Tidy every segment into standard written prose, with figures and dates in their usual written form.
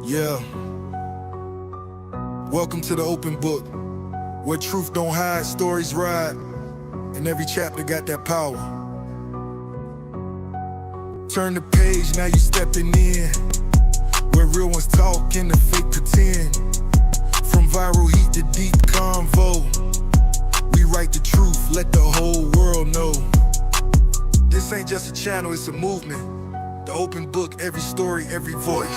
Yeah. Welcome to the open book, where truth don't hide, stories ride, and every chapter got that power. Turn the page, now you stepping in, where real ones talk and the fake pretend. From viral heat to deep convo, we write the truth, let the whole world know. This ain't just a channel, it's a movement. The open book, every story, every voice.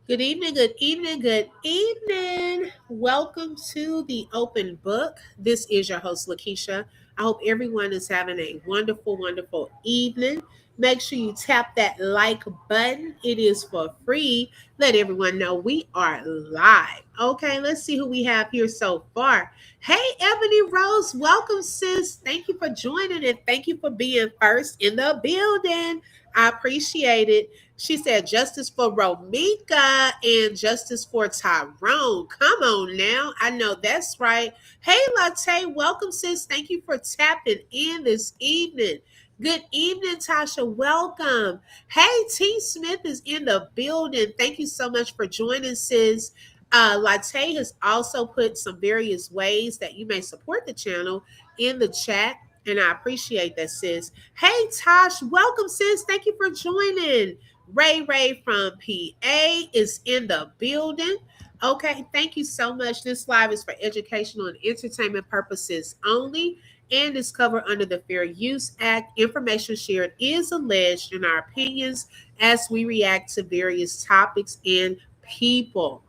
Good evening, good evening, good evening. Welcome to the open book. This is your host, Lakeisha. I hope everyone is having a wonderful, wonderful evening. Make sure you tap that like button. It is for free. Let everyone know we are live. Okay, let's see who we have here so far. Hey, Ebony Rose, welcome, sis. Thank you for joining and thank you for being first in the building. I appreciate it. She said justice for Romeca and justice for Tyrone. Come on now. I know that's right. Hey, Latte, welcome, sis. Thank you for tapping in this evening. Good evening, Tasha. Welcome. Hey, T. Smith is in the building. Thank you so much for joining, sis. Latte has also put some various ways that you may support the channel in the chat, and I appreciate that, sis. Hey, Tosh. Welcome, sis. Thank you for joining. Ray from PA is in the building. Okay, thank you so much. This live is for educational and entertainment purposes only and is covered under the Fair Use Act. Information shared is alleged in our opinions as we react to various topics and people.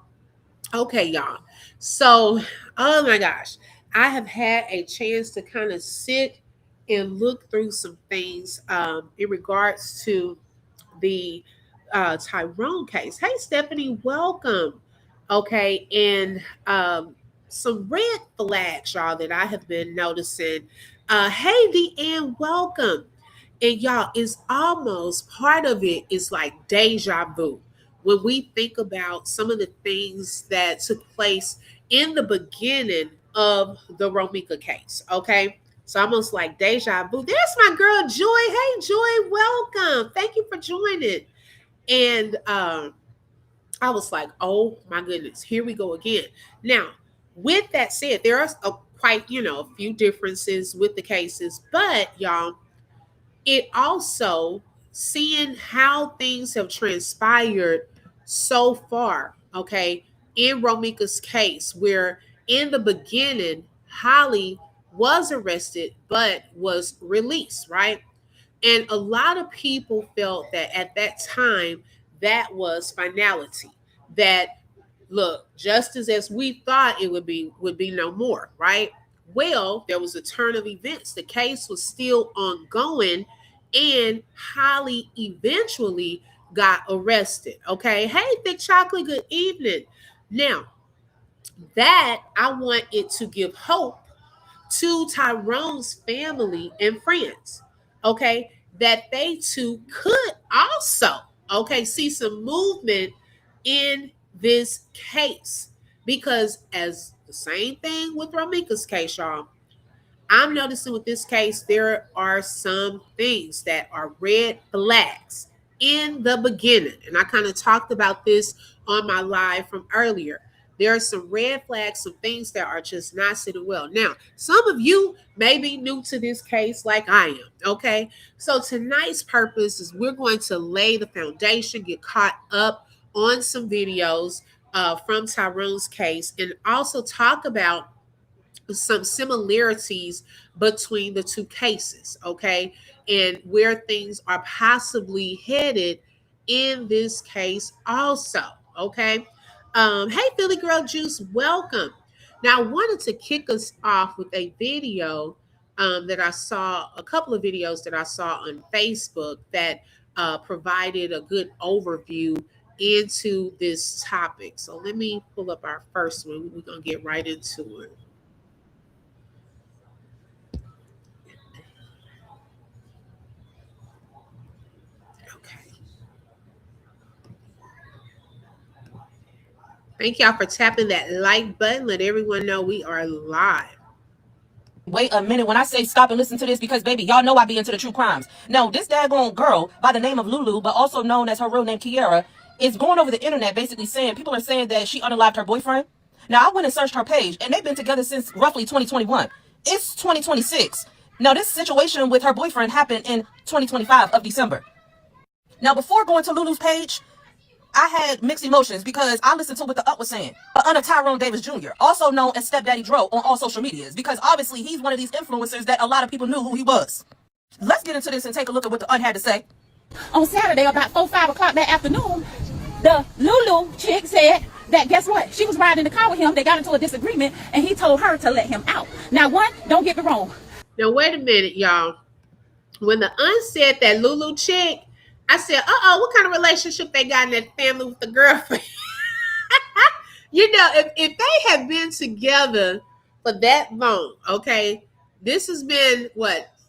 Okay, y'all. So, oh my gosh, I have had a chance to kind of sit and look through some things in regards to the Tyrone case. Hey, Stephanie, welcome. Okay, and some red flags, y'all, that I have been noticing. Hey, Deanne, welcome. And y'all, it's almost part of it is like deja vu when we think about some of the things that took place in the beginning of the Romeca case. Okay. So almost like deja vu. There's my girl Joy. Hey Joy, welcome. Thank you for joining. And I was like, oh my goodness, here we go again. Now, with that said, there are quite, a few differences with the cases, but y'all, it also seeing how things have transpired so far, okay, in Romeca's case, where in the beginning, Holly was arrested but was released, right? And a lot of people felt that at that time, that was finality. That look, justice as we thought it would be no more, right? Well, there was a turn of events. The case was still ongoing, and Holly eventually got arrested. Okay. Hey, Thick Chocolate, good evening. Now, that I want it to give hope to Tyrone's family and friends, okay, that they too could also, okay, see some movement in this case. Because as the same thing with Romeca's case, y'all, I'm noticing with this case, there are some things that are red flags in the beginning. And I kind of talked about this on my live from earlier. There are some red flags, some things that are just not sitting well. Now, some of you may be new to this case like I am, okay? So tonight's purpose is we're going to lay the foundation, get caught up on some videos from Tyrone's case, and also talk about some similarities between the two cases, okay, and where things are possibly headed in this case also, okay. Hey, Philly Girl Juice, welcome. Now, I wanted to kick us off with a video that I saw, a couple of videos that I saw on Facebook that provided a good overview into this topic. So let me pull up our first one. We're going to get right into it. Thank y'all for tapping that like button. Let everyone know we are live. Wait a minute when I say stop and listen to this, because baby, y'all know I be into the true crimes. No, this daggone girl by the name of Lulu, but also known as her real name Kiara, is going over the internet basically saying, people are saying that she unalived her boyfriend. Now, I went and searched her page, and they've been together since roughly 2021. It's 2026. Now, this situation with her boyfriend happened in 2025 of December. Now, before going to Lulu's page, I had mixed emotions because I listened to what the was saying. Under Tyrone Davis Jr., also known as Stepdaddy Dro on all social medias, because obviously he's one of these influencers that a lot of people knew who he was. Let's get into this and take a look at what the had to say. On Saturday, about 4, 5 o'clock that afternoon, the Lulu chick said that guess what? She was riding in the car with him. They got into a disagreement, and he told her to let him out. Now, one, don't get me wrong. Now, wait a minute, y'all. When the aunt said that Lulu chick, I said, what kind of relationship they got in that family with the girlfriend? You know, if they have been together for that long, okay, this has been,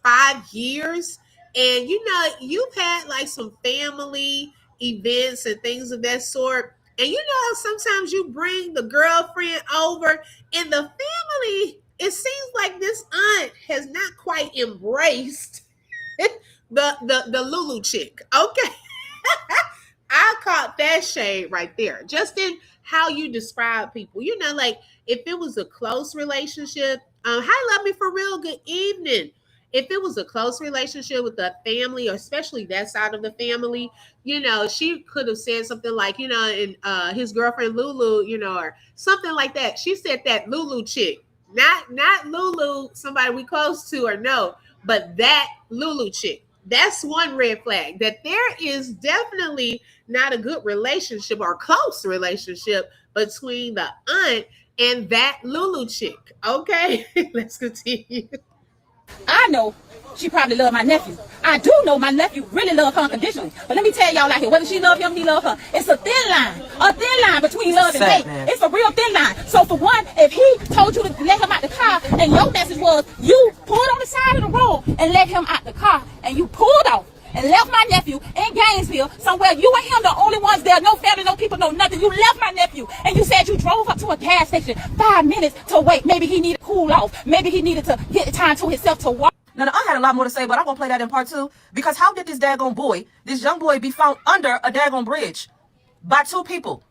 5 years? And, you know, you've had like some family events and things of that sort. And you know how sometimes you bring the girlfriend over and the family, it seems like this aunt has not quite embraced the Lulu chick. Okay. I caught that shade right there. Just in how you describe people. You know, like if it was a close relationship, hi, love me for real. Good evening. If it was a close relationship with the family, or especially that side of the family, you know, she could have said something like, you know, and his girlfriend Lulu, you know, or something like that. She said that Lulu chick, not Lulu, somebody we close to or no, but that Lulu chick. That's one red flag, that there is definitely not a good relationship or close relationship between the aunt and that Lulu chick. Okay, let's continue. I know she probably loved my nephew. I do know my nephew really loved her unconditionally. But let me tell y'all out here, whether she loved him, he loved her. It's a thin line between love and hate. It's a real thin line. So for one, if he told you to let him out the car and your message was you pulled on the side of the road and let him out the car and you pulled off and left my nephew in Gainesville somewhere, you and him the only ones there, no family, no people, no nothing. You left my nephew and you said you drove up to a gas station 5 minutes to wait. Maybe he needed to cool off. Maybe he needed to get time to himself to walk. Now, I had a lot more to say, but I'm going to play that in part 2. Because how did this daggone boy, this young boy, be found under a daggone bridge by 2 people?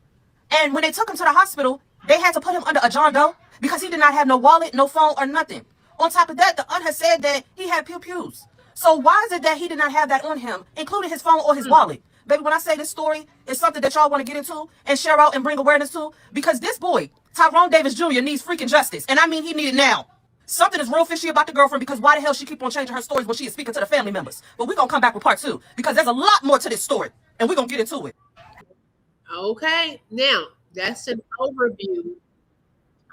And when they took him to the hospital, they had to put him under a John Doe because he did not have no wallet, no phone, or nothing. On top of that, the aunt has said that he had pew-pews. So why is it that he did not have that on him, including his phone or his wallet? Baby, when I say this story is something that y'all want to get into and share out and bring awareness to, because this boy, Tyrone Davis Jr., needs freaking justice. And I mean, he needs it now. Something is real fishy about the girlfriend, because why the hell she keep on changing her stories when she is speaking to the family members? But we're going to come back with part 2 because there's a lot more to this story and we're going to get into it. Okay. Now, that's an overview.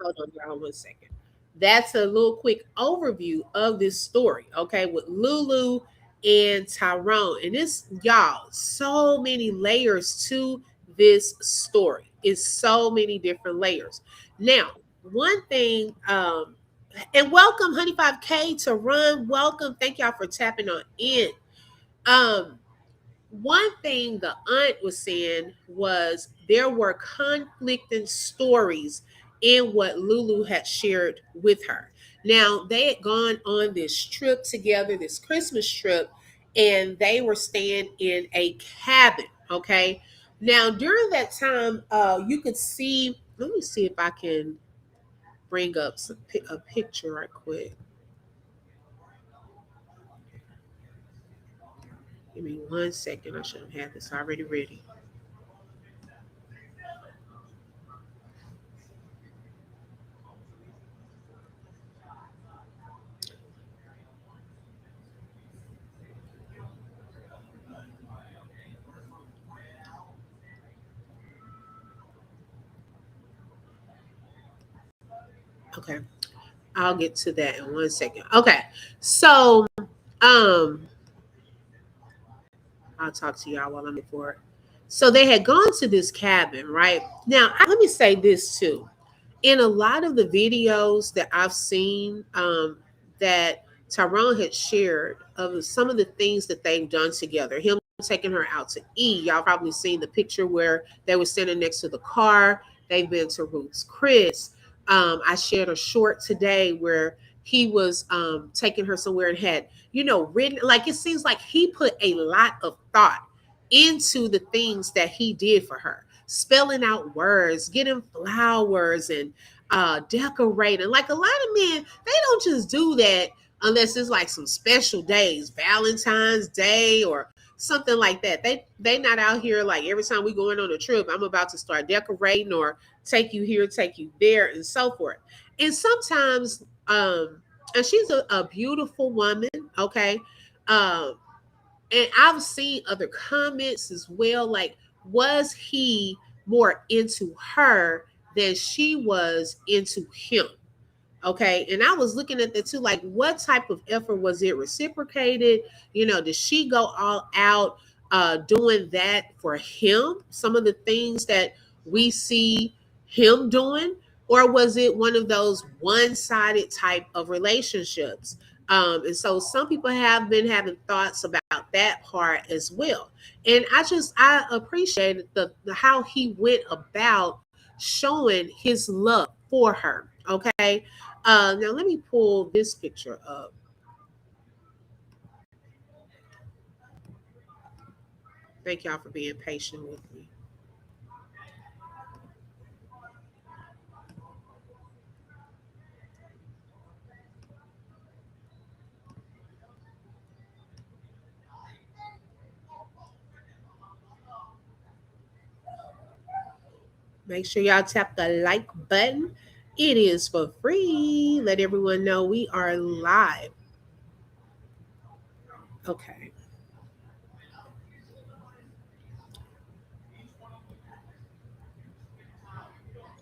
Hold on, y'all, 1 second. That's a little quick overview of this story, okay, with Lulu and Tyrone. And this, y'all, so many layers to this story. It's so many different layers. Now, one thing, and welcome, Honey 5K to run. Welcome. Thank y'all for tapping on in. One thing the aunt was saying was there were conflicting stories in what Lulu had shared with her. Now, they had gone on this trip together, this Christmas trip, and they were staying in a cabin, okay? Now, during that time, you could see, let me see if I can bring up a picture right quick. Give me 1 second. I should have had this already ready. Okay. I'll get to that in 1 second. Okay. So, I'll talk to y'all while I'm before. So they had gone to this cabin, right? Now, let me say this too. In a lot of the videos that I've seen, that Tyrone had shared of some of the things that they've done together, him taking her out to eat. Y'all probably seen the picture where they were standing next to the car. They've been to Ruth's Chris. I shared a short today where he was taking her somewhere and had, you know, written, like it seems like he put a lot of thought into the things that he did for her, spelling out words, getting flowers, and decorating. Like a lot of men, they don't just do that unless it's like some special days, Valentine's Day or something like that. They not out here like every time we going on a trip, I'm about to start decorating or take you here, take you there, and so forth. And sometimes, and she's a beautiful woman, okay. Um, and I've seen other comments as well. Like, was he more into her than she was into him? Okay. And I was looking at that too, like what type of effort was it reciprocated? Did she go all out doing that for him? Some of the things that we see him doing, or was it one of those one-sided type of relationships? And so some people have been having thoughts about that part as well. And I appreciated the how he went about showing his love for her. Okay. Now let me pull this picture up. Thank y'all for being patient with me. Make sure y'all tap the like button. It is for free. Let everyone know we are live. Okay.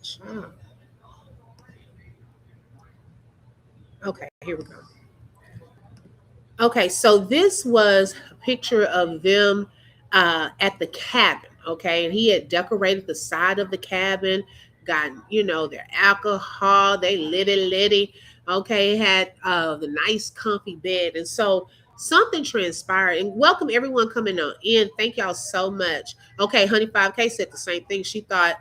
Child. Okay, here we go. Okay, so this was a picture of them at the cabin. Okay, and he had decorated the side of the cabin, got their alcohol, they litty. Okay, had the nice comfy bed, and so something transpired. And welcome everyone coming on in. Thank y'all so much. Okay, Honey 5K said the same thing. She thought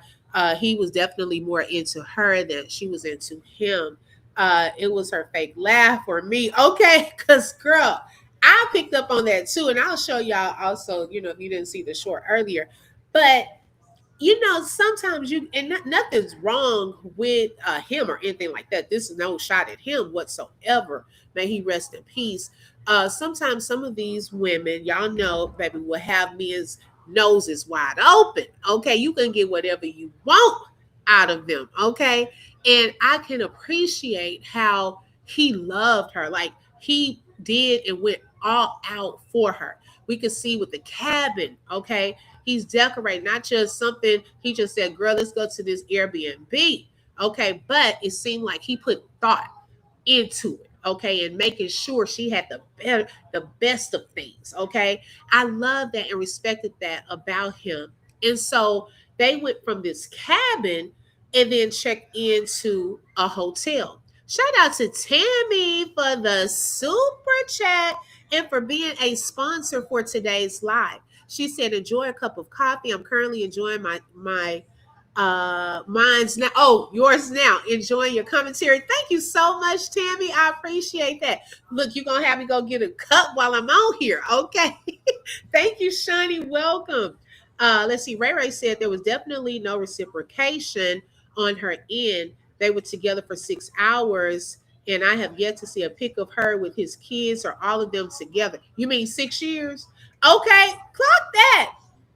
he was definitely more into her than she was into him. It was her fake laugh or me. Okay, because girl, I picked up on that too, and I'll show y'all also. If you didn't see the short earlier, but sometimes nothing's wrong with him or anything like that. This is no shot at him whatsoever. May he rest in peace. Sometimes some of these women, y'all know, baby, will have men's noses wide open. Okay, you can get whatever you want out of them. Okay, and I can appreciate how he loved her. Like he did and went all out for her. We could see with the cabin. Okay, he's decorating, not just something he just said, girl, let's go to this Airbnb. Okay, but it seemed like he put thought into it. Okay, and making sure she had the best of things. Okay, I love that and respected that about him. And so they went from this cabin and then checked into a hotel. Shout out to Tammy for the super chat and for being a sponsor for today's live. She said, enjoy a cup of coffee. I'm currently enjoying my mine's now. Oh, yours now. Enjoying your commentary. Thank you so much, Tammy. I appreciate that. Look, you're gonna have me go get a cup while I'm on here. Okay. Thank you, Shani. Welcome. Let's see. Ray Ray said there was definitely no reciprocation on her end. They were together for 6 hours, and I have yet to see a pic of her with his kids or all of them together. You mean 6 years? Okay, clock that.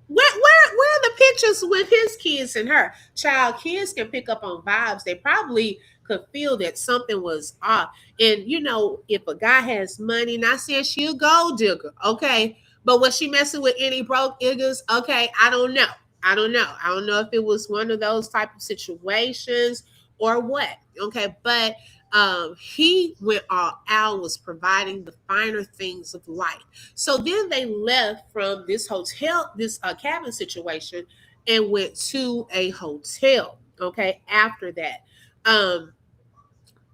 Where are the pictures with his kids and her? Child, kids can pick up on vibes. They probably could feel that something was off. And if a guy has money, not saying she a gold digger, okay, but was she messing with any broke niggas? Okay, I don't know. I don't know. I don't know if it was one of those type of situations or what. Okay, but he went all out, was providing the finer things of life. So then they left from this hotel, this cabin situation, and went to a hotel. Okay, after that. Um,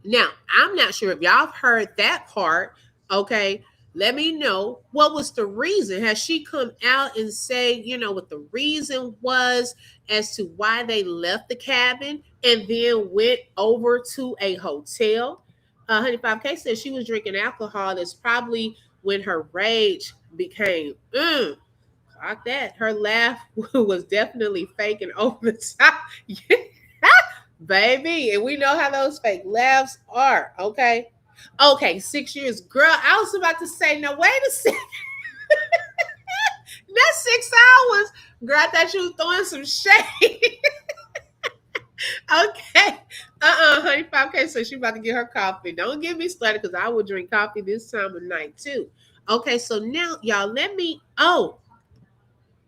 Now, I'm not sure if y'all have heard that part. Okay, let me know what was the reason. Has she come out and say, what the reason was as to why they left the cabin and then went over to a hotel? Honey 5K says she was drinking alcohol. That's probably when her rage became Clock that. Her laugh was definitely fake and over the top. Baby, and we know how those fake laughs are, okay? Okay, 6 years. Girl, I was about to say, no, wait a second. That's 6 hours. Girl, I thought you was throwing some shade. Okay. Honey 5K, so she about to get her coffee. Don't get me started because I will drink coffee this time of night too. Okay, so now y'all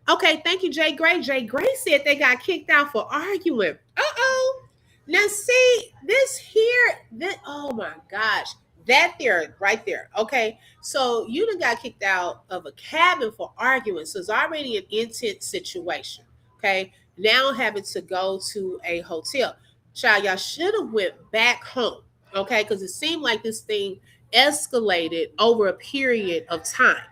okay, thank you, Jay Gray. Jay Gray said they got kicked out for arguing. Uh-oh. Now see, this here, oh my gosh. That there, right there. Okay. So you done got kicked out of a cabin for arguing. So it's already an intense situation. Okay. Now having to go to a hotel. Child, y'all should have went back home. Okay. Because it seemed like this thing escalated over a period of time.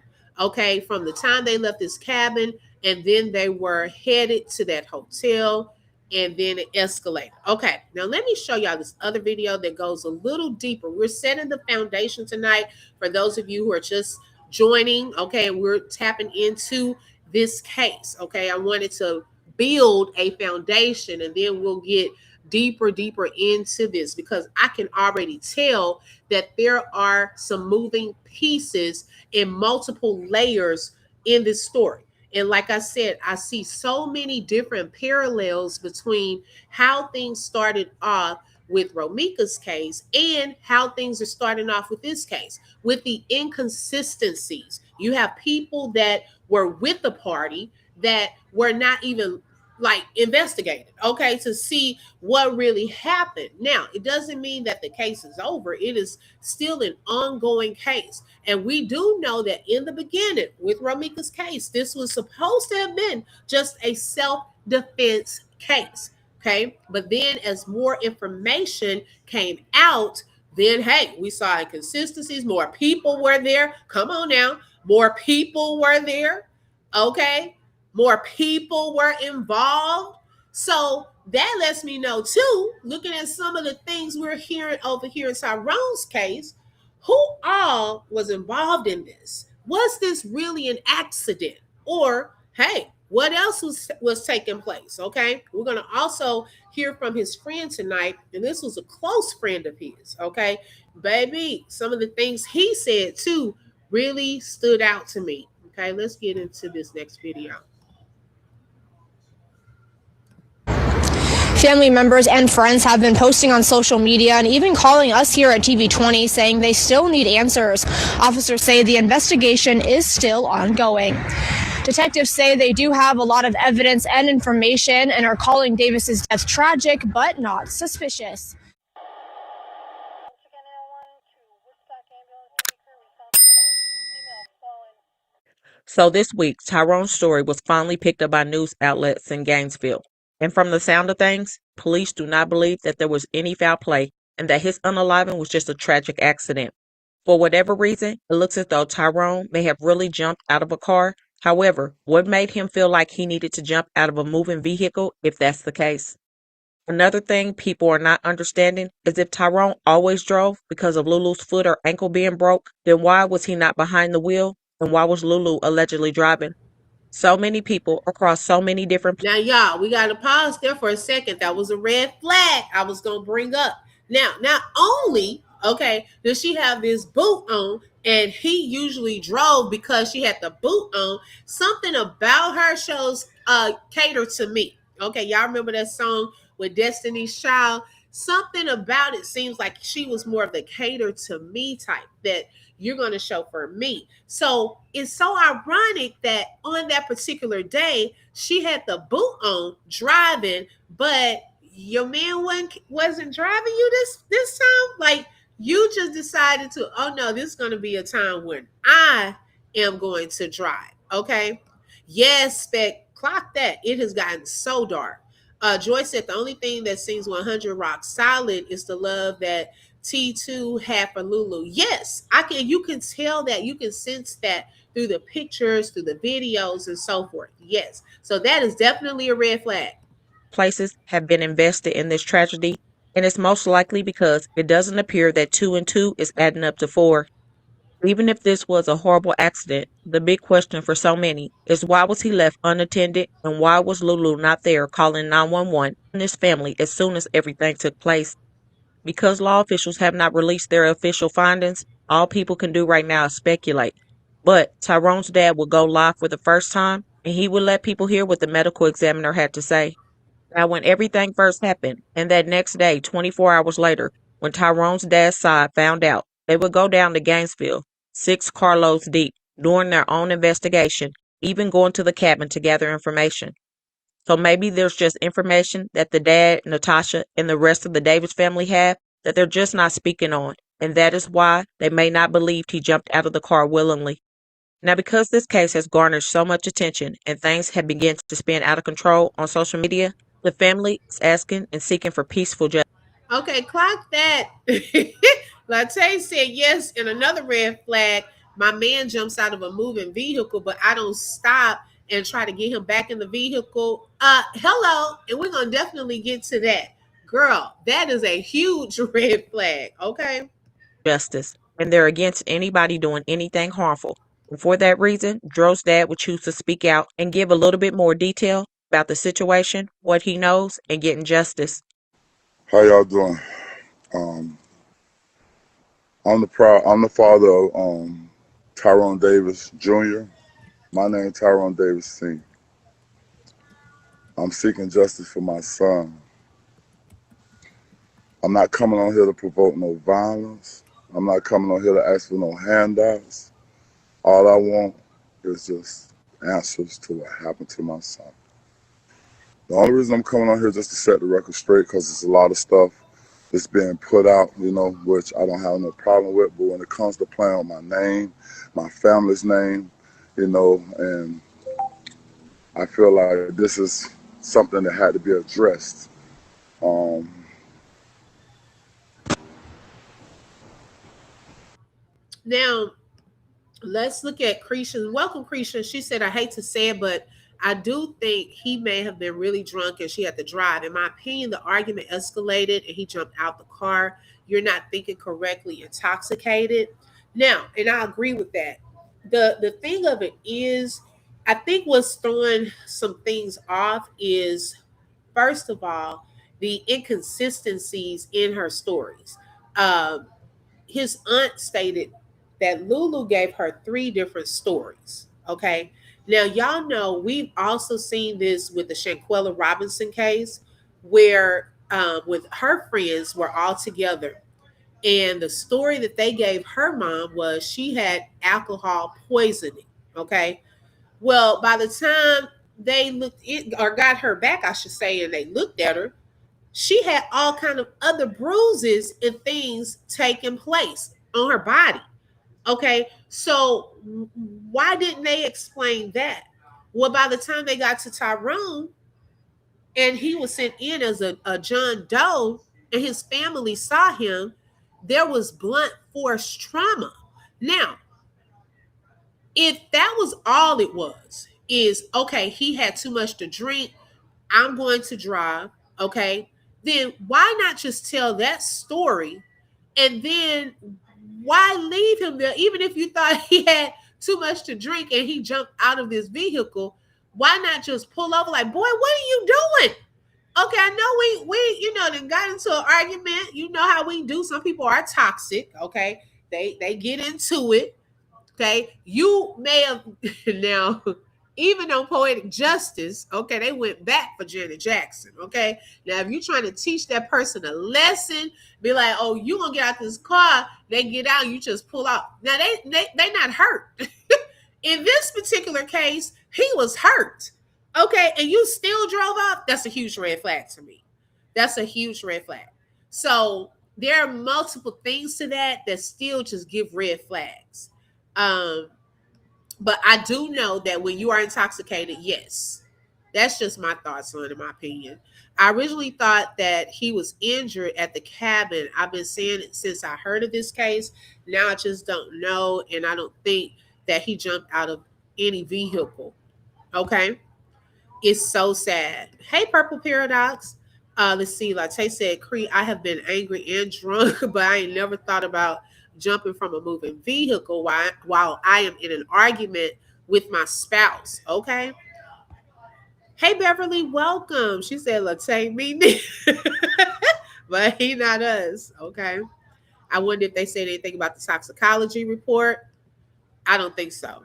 Okay. From the time they left this cabin and then they were headed to that hotel and then it escalated. Okay, now let me show y'all this other video that goes a little deeper. We're setting the foundation tonight for those of you who are just joining. Okay, we're tapping into this case. Okay, I wanted to build a foundation and then we'll get deeper into this because I can already tell that there are some moving pieces in multiple layers in this story. And like I said, I see so many different parallels between how things started off with Romeca's case and how things are starting off with this case, with the inconsistencies. You have people that were with the party that were not even like investigated, okay, to see what really happened. Now, it doesn't mean that the case is over. It is still an ongoing case. And we do know that in the beginning with Romeca's case, this was supposed to have been just a self-defense case, okay? But then as more information came out, then, hey, we saw inconsistencies. More people were there. Come on now. More people were there, okay? More people were involved. So that lets me know too, looking at some of the things we're hearing over here in Tyrone's case, who all was involved in this? Was this really an accident? Or, hey, what else was taking place? Okay. We're going to also hear from his friend tonight. And this was a close friend of his. Okay. Baby, some of the things he said too really stood out to me. Okay. Let's get into this next video. Family members and friends have been posting on social media and even calling us here at TV20 saying they still need answers. Officers say the investigation is still ongoing. Detectives say they do have a lot of evidence and information and are calling Davis's death tragic but not suspicious. So this week, Tyrone's story was finally picked up by news outlets in Gainesville. And from the sound of things, police do not believe that there was any foul play and that his unaliving was just a tragic accident. For whatever reason, it looks as though Tyrone may have really jumped out of a car. However, what made him feel like he needed to jump out of a moving vehicle if that's the case? Another thing people are not understanding is if Tyrone always drove because of Lulu's foot or ankle being broke, then why was he not behind the wheel? And why was Lulu allegedly driving? So many people across so many different. Now, y'all, we got to pause there for a second. That was a red flag I was going to bring up. Now, not only, okay, does she have this boot on, and he usually drove because she had the boot on, something about her shows Cater to Me. Okay, y'all remember that song with Destiny's Child? Something about it seems like she was more of the cater to me type, that you're going to chauffeur me. So it's so ironic that on that particular day, she had the boot on driving, but your man wasn't driving you this time. Like, you just decided to, oh no, this is going to be a time when I am going to drive. Okay. Yes, Spec, clock that. It has gotten so dark. Joy said the only thing that seems 100 rock solid is the love that T2 had for Lulu. Yes, you can tell that, you can sense that through the pictures, through the videos and so forth. Yes. So that is definitely a red flag. Places have been invested in this tragedy, and it's most likely because it doesn't appear that 2 and 2 is adding up to 4. Even if this was a horrible accident, the big question for so many is why was he left unattended and why was Lulu not there calling 911 and his family as soon as everything took place? Because law officials have not released their official findings, all people can do right now is speculate. But Tyrone's dad would go live for the first time and he would let people hear what the medical examiner had to say. Now, when everything first happened, and that next day, 24 hours later, when Tyrone's dad's side found out, they would go down to Gainesville, 6 carloads deep, doing their own investigation, even going to the cabin to gather information. So maybe there's just information that the dad, Natasha, and the rest of the Davis family have that they're just not speaking on, and that is why they may not believe he jumped out of the car willingly. Now, because this case has garnered so much attention and things have begun to spin out of control on social media, the family is asking and seeking for peaceful justice. Okay, clock that. Latte said yes, and another red flag. My man jumps out of a moving vehicle, but I don't stop and try to get him back in the vehicle. Hello, and we're gonna definitely get to that. Girl, that is a huge red flag. Okay. And they're against anybody doing anything harmful. And for that reason, Dro's dad would choose to speak out and give a little bit more detail about the situation, what he knows, and getting justice. How y'all doing? Um, I'm the father of Tyrone Davis Jr. My name Tyrone Davis Sr. I'm seeking justice for my son. I'm not coming on here to provoke no violence. I'm not coming on here to ask for no handouts. All I want is just answers to what happened to my son. The only reason I'm coming on here is just to set the record straight because there's a lot of stuff that's being put out, which I don't have no problem with. But when it comes to playing on my name, my family's name, and I feel like this is something that had to be addressed. Now, let's look at Cretia. Welcome, Cretia. She said, I hate to say it, but I do think he may have been really drunk and she had to drive. In my opinion, the argument escalated and he jumped out the car. You're not thinking correctly, intoxicated. Now, and I agree with that. The thing of it is, I think what's throwing some things off is, first of all, the inconsistencies in her stories. Um, his aunt stated that Lulu gave her 3 different stories. Okay. Now, y'all know we've also seen this with the Shanquella Robinson case, where with her friends were all together. And the story that they gave her mom was she had alcohol poisoning. Okay. Well, by the time they looked in or got her back, I should say, and they looked at her, she had all kind of other bruises and things taking place on her body. Okay, so why didn't they explain that? Well, by the time they got to Tyrone and he was sent in as a John Doe and his family saw him, there was blunt force trauma. Now, if that was all it was, is okay, he had too much to drink, I'm going to drive, okay, then why not just tell that story and then why leave him there? Even if you thought he had too much to drink and he jumped out of this vehicle, why not just pull over like, boy, what are you doing? Okay, I know we then got into an argument. You know how we do. Some people are toxic, okay? They get into it. Okay, you may have now, even on Poetic Justice, okay, they went back for Janet Jackson. Okay, now if you're trying to teach that person a lesson, be like, oh, you gonna get out this car, they get out, you just pull out. Now they not hurt. In this particular case, he was hurt. Okay, and you still drove off. That's a huge red flag to me. That's a huge red flag. So there are multiple things to that still just give red flags. Um, but I do know that when you are intoxicated, yes, that's just my thoughts on it, in my opinion. I originally thought that he was injured at the cabin. I've been saying it since I heard of this case. Now I just don't know, and I don't think that he jumped out of any vehicle. Okay. It's so sad. Hey, Purple Paradox. Let's see. Latte said, Cree, I have been angry and drunk, but I ain't never thought about jumping from a moving vehicle while I am in an argument with my spouse. Okay. Hey Beverly, welcome. She said, "Latte me," but he not us. Okay. I wonder if they said anything about the toxicology report. I don't think so.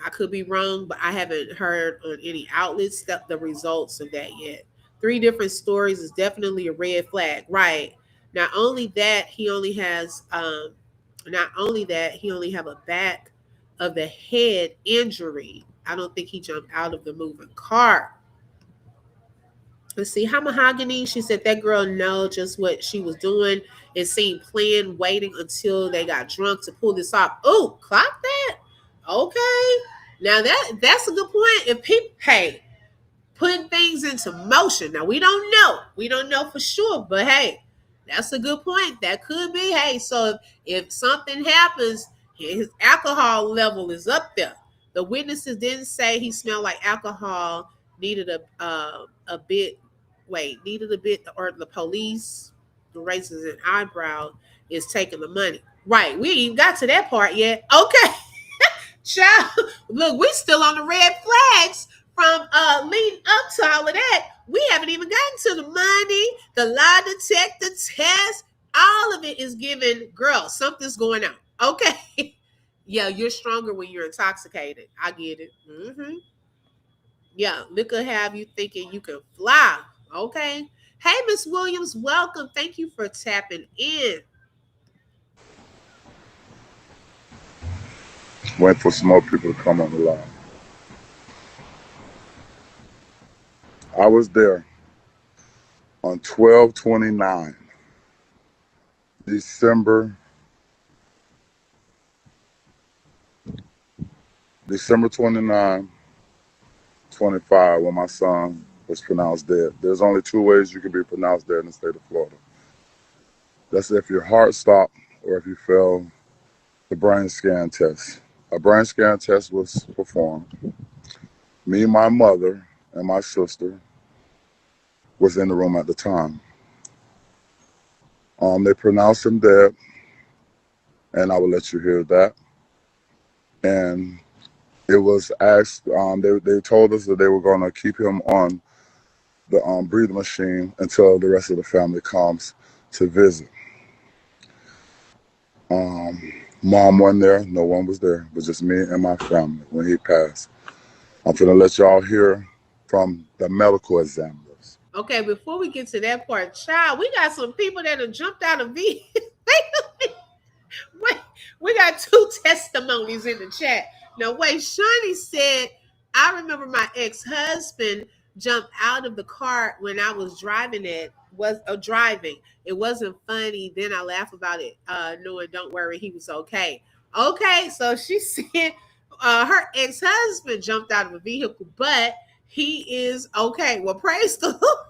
I could be wrong, but I haven't heard on any outlets that the results of that yet. Three different stories is definitely a red flag, right? Not only that, he only has not only that, he only have a back of the head injury. I don't think he jumped out of the moving car. Let's see, how mahogany. She said that girl know just what she was doing. It seemed planned, waiting until they got drunk to pull this off. Oh, clock that. Okay. Now that's a good point. If people putting things into motion. Now we don't know. We don't know for sure, but hey, that's a good point. That could be. Hey, so if something happens, his alcohol level is up there. The witnesses didn't say he smelled like alcohol. Needed a bit. Wait, needed a bit, or the police, the raises an eyebrow, is taking the money. Right. We ain't even got to that part yet. Okay. Child, look, we still on the red flags from leading up to all of that. We haven't even gotten to the money, the lie detector test. All of it is giving, girl, something's going on. Okay. Yeah, you're stronger when you're intoxicated. I get it. Yeah, liquor have you thinking you can fly. Okay. Hey, Miss Williams, welcome. Thank you for tapping in. Wait for some more people to come on the line. I was there on 12/29, December 29, 25, when my son was pronounced dead. There's only two ways you can be pronounced dead in the state of Florida. That's if your heart stopped or if you failed the brain scan test. A brain scan test was performed. Me, my mother, and my sister was in the room at the time. They pronounced him dead, and I will let you hear that. And it was asked, they told us that they were going to keep him on the breathing machine until the rest of the family comes to visit. Mom wasn't there, no one was there, it was just me and my family when he passed. I'm going to let y'all hear from the medical examiners. Okay, before we get to that part, child, we got some people that have jumped out of V. We got two testimonies in the chat. Now, wait, Shawnee said, I remember my ex-husband jumped out of the car when I was driving it. Driving. It wasn't funny. Then I laugh about it, knowing don't worry, he was okay. Okay, so she said her ex-husband jumped out of a vehicle, but he is okay. Well, praise the Lord.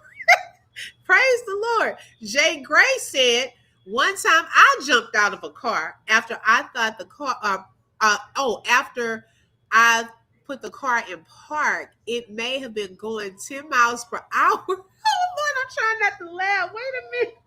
Praise the Lord. Jay Gray said, one time I jumped out of a car after I thought the car, after I put the car in park, it may have been going 10 miles per hour. Oh, Lord, I'm trying not to laugh. Wait a minute.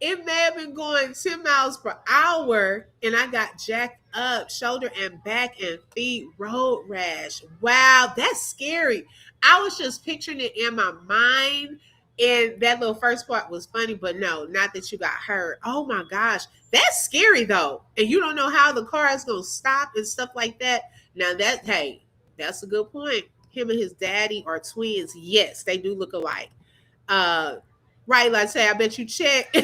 It may have been going 10 miles per hour, and I got jacked up, shoulder and back and feet, road rash. Wow, that's scary. I was just picturing it in my mind, and that little first part was funny, but no, not that you got hurt. Oh my gosh, that's scary though. And you don't know how the car is going to stop and stuff like that. Now that's a good point. Him and his daddy are twins. Yes, they do look alike. Right, like say, I bet you checked.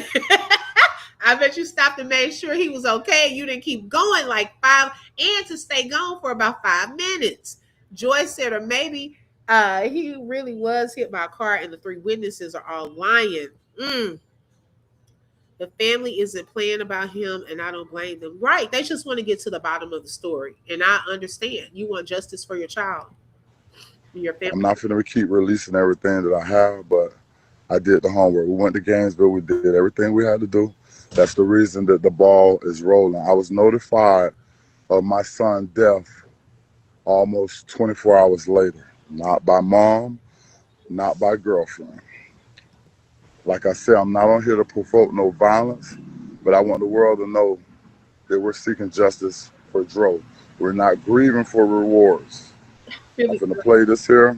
I bet you stopped and made sure he was okay. You didn't keep going like 5 and to stay gone for about 5 minutes. Joy said, or maybe he really was hit by a car and the 3 witnesses are all lying. The family isn't playing about him, and I don't blame them. Right. They just want to get to the bottom of the story. And I understand. You want justice for your child. Your family. I'm not going to keep releasing everything that I have, but I did the homework. We went to Gainesville. We did everything we had to do. That's the reason that the ball is rolling. I was notified of my son's death almost 24 hours later. Not by mom, not by girlfriend. Like I said, I'm not on here to provoke no violence, but I want the world to know that we're seeking justice for Dro. We're not grieving for rewards. I'm Really going to good. play this here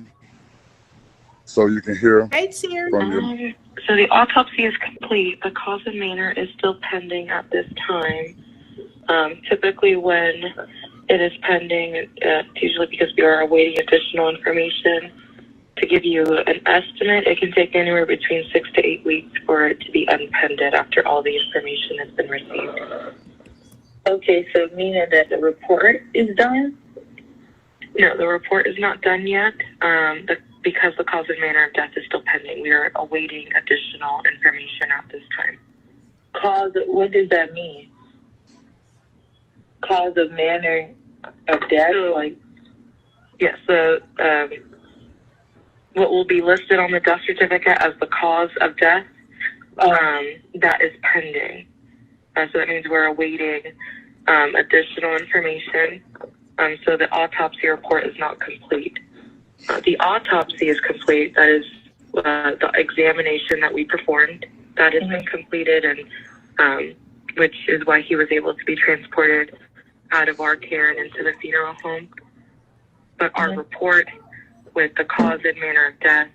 so you can hear Hey, Terry. from your. So the autopsy is complete. The cause and manner is still pending at this time. Typically, when it is pending, it's usually because we are awaiting additional information. To give you an estimate, it can take anywhere between 6 to 8 weeks for it to be unpended after all the information has been received. Okay, so meaning that the report is done? No, the report is not done yet. Because the cause and manner of death is still pending, we are awaiting additional information at this time. Cause, what does that mean? Cause of manner of death? Yes, what will be listed on the death certificate as the cause of death, that is pending. So that means we're awaiting additional information. So the autopsy report is not complete. The autopsy is complete. That is the examination that we performed. That has been completed, and which is why he was able to be transported out of our care and into the funeral home. But our report with the cause and manner of death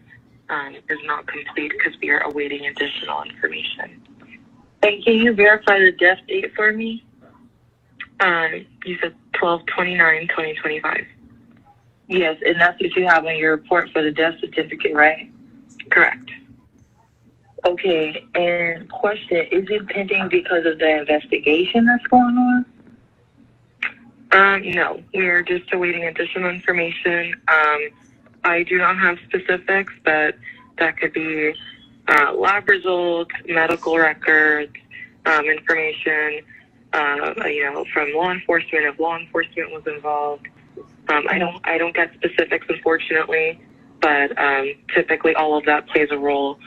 is not complete because we are awaiting additional information. And can you verify the death date for me? You said 12/29/2025. Yes, and that's what you have on your report for the death certificate, right? Correct. Okay, and question, is it pending because of the investigation that's going on? No, we're just awaiting additional information. I do not have specifics, but that could be lab results, medical records, information, from law enforcement if law enforcement was involved. I don't get specifics, unfortunately, but typically all of that plays a role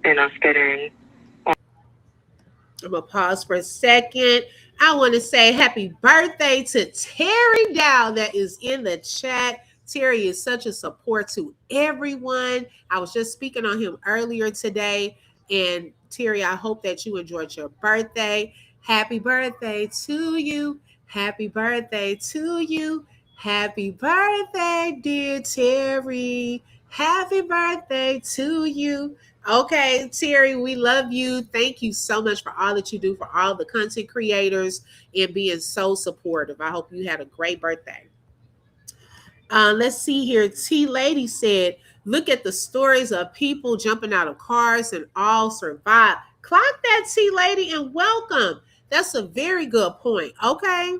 in us getting. I'm going to pause for a second. I want to say happy birthday to Terry Dow that is in the chat. Terry is such a support to everyone. I was just speaking on him earlier today. And Terry, I hope that you enjoyed your birthday. Happy birthday to you. Happy birthday to you. Happy birthday, dear Terry. Happy birthday to you. Okay, Terry, we love you. Thank you so much for all that you do for all the content creators and being so supportive. I hope you had a great birthday. Let's see here. T Lady said, look at the stories of people jumping out of cars and all survive. Clock that, T Lady, and welcome. That's a very good point. Okay.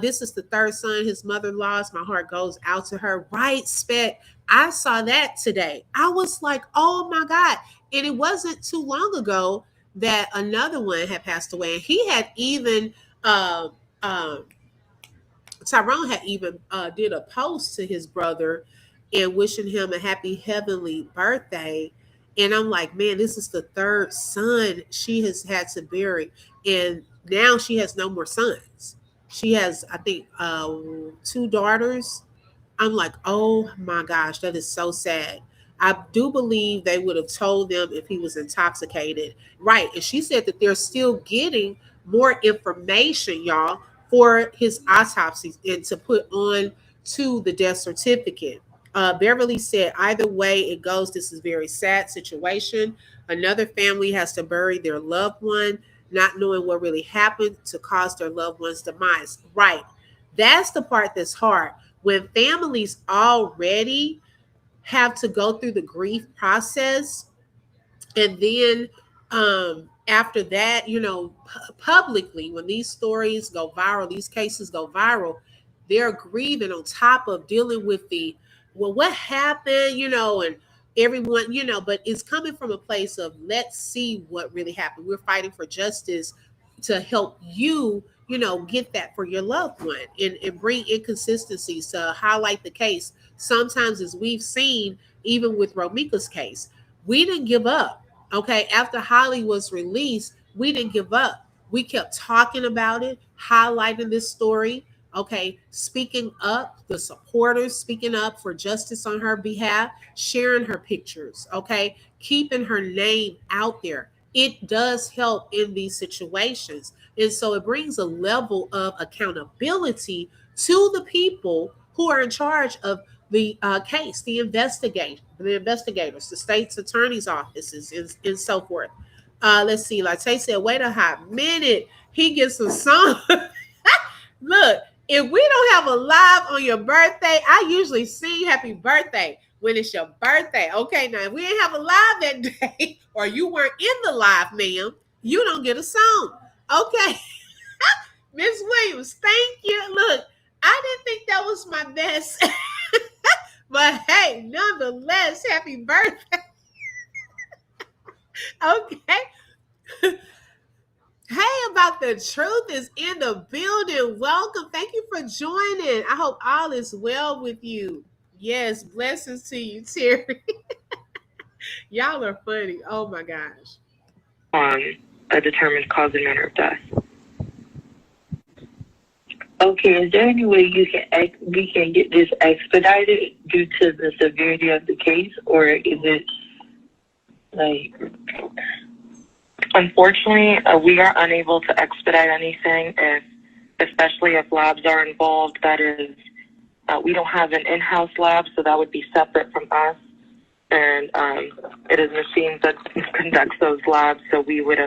This is the third son his mother lost. My heart goes out to her. Right, Spec. I saw that today. I was like, oh my God. And it wasn't too long ago that another one had passed away. And he had even Tyrone had even did a post to his brother and wishing him a happy heavenly birthday. And I'm like, man, this is the third son she has had to bury. And now she has no more sons. She has, I think, two daughters. I'm like, oh my gosh, that is so sad. I do believe they would have told them if he was intoxicated. Right. And she said that they're still getting more information, y'all, for his autopsy and to put on to the death certificate. Beverly said, either way it goes, this is a very sad situation. Another family has to bury their loved one, not knowing what really happened to cause their loved one's demise. Right. That's the part that's hard. When families already have to go through the grief process, and then after that, publicly, when these stories go viral, these cases go viral, they're grieving on top of dealing with what happened, and everyone, but it's coming from a place of let's see what really happened. We're fighting for justice to help you, get that for your loved one and bring inconsistencies to highlight the case. Sometimes, as we've seen, even with Romeca's case, we didn't give up. Okay. After Holly was released, we didn't give up. We kept talking about it, highlighting this story. Okay, speaking up, the supporters speaking up for justice on her behalf, sharing her pictures, okay, keeping her name out there. It does help in these situations. And so it brings a level of accountability to the people who are in charge of the case, the investigators, the state's attorney's offices, and so forth. Let's see, like Tay said, wait a hot minute. He gets a song. Look, if we don't have a live on your birthday, I usually sing happy birthday when it's your birthday. Okay, now if we didn't have a live that day or you weren't in the live, ma'am, you don't get a song. Okay, Miss Williams, thank you. Look, I didn't think that was my best, but hey, nonetheless, happy birthday. Okay. Hey, about the truth is in the building. Welcome. Thank you for joining. I hope all is well with you. Yes, blessings to you, Terry. Y'all are funny. Oh my gosh. On a determined cause and manner of death. Okay, is there any way we can get this expedited due to the severity of the case, or is it like? Unfortunately, we are unable to expedite anything, especially if labs are involved. That is, we don't have an in-house lab, so that would be separate from us. And it is machines that conducts those labs, so we would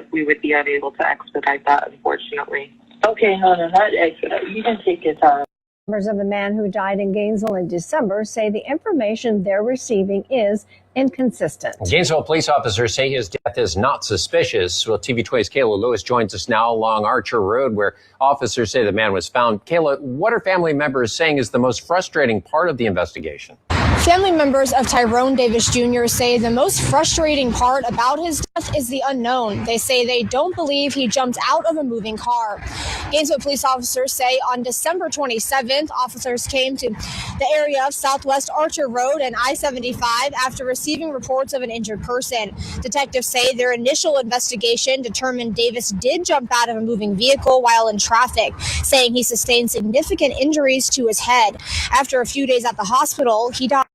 be unable to expedite that, unfortunately. Okay, no, not expedite. You can take your time. Members of the man who died in Gainesville in December say the information they're receiving is inconsistent. Gainesville police officers say his death is not suspicious. Well, TV20's Kayla Lewis joins us now along Archer Road, where officers say the man was found. Kayla, what are family members saying is the most frustrating part of the investigation? Family members of Tyrone Davis Jr. say the most frustrating part about his death is the unknown. They say they don't believe he jumped out of a moving car. Gainesville police officers say on December 27th, officers came to the area of Southwest Archer Road and I-75 after receiving reports of an injured person. Detectives say their initial investigation determined Davis did jump out of a moving vehicle while in traffic, saying he sustained significant injuries to his head. After a few days at the hospital, he died.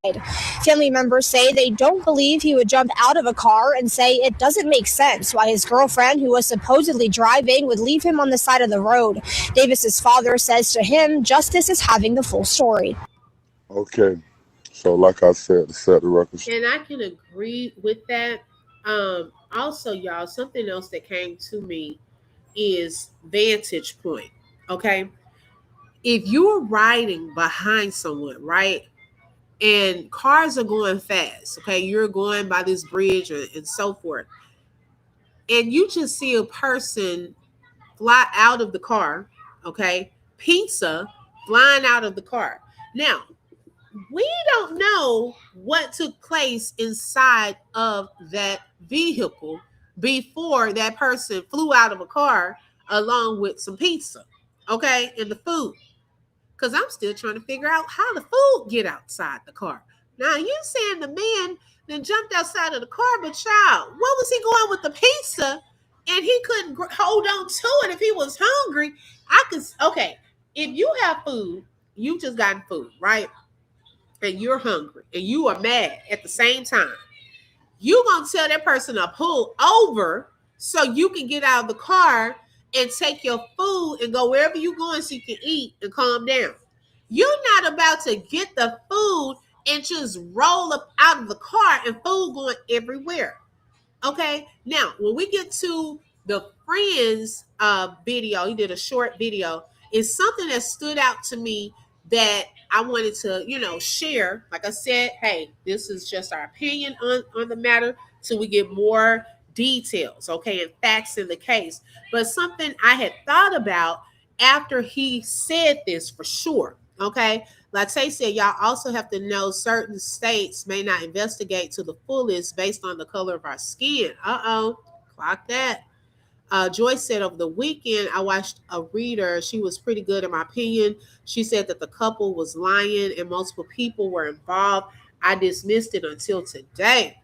Family members say they don't believe he would jump out of a car and say it doesn't make sense why his girlfriend, who was supposedly driving, would leave him on the side of the road. Davis's father says to him, justice is having the full story. Okay, so like I said, to set the record. And I can agree with that. Also, y'all, something else that came to me is vantage point. Okay, if you're riding behind someone, right? And cars are going fast, okay? You're going by this bridge and so forth. And you just see a person fly out of the car, okay? Pizza flying out of the car. Now, we don't know what took place inside of that vehicle before that person flew out of a car along with some pizza, okay? And the food. Because I'm still trying to figure out how the food get outside the car. Now, you saying the man then jumped outside of the car, but child, what was he going with the pizza? And he couldn't hold on to it if he was hungry. Okay, if you have food, you just gotten food, right? And you're hungry and you are mad at the same time. You gonna tell that person to pull over so you can get out of the car and take your food and go wherever you're going so you can eat and calm down. You're not about to get the food and just roll up out of the car and food going everywhere. Okay, now when we get to the Friends video, he did a short video, it's something that stood out to me that I wanted to, share. Like I said, hey, this is just our opinion on the matter till we get more details, okay, and facts in the case. But something I had thought about after he said this for sure, okay? Like Tay said, y'all also have to know certain states may not investigate to the fullest based on the color of our skin. Clock that. Joyce said over the weekend, I watched a reader. She was pretty good in my opinion. She said that the couple was lying and multiple people were involved. I dismissed it until today.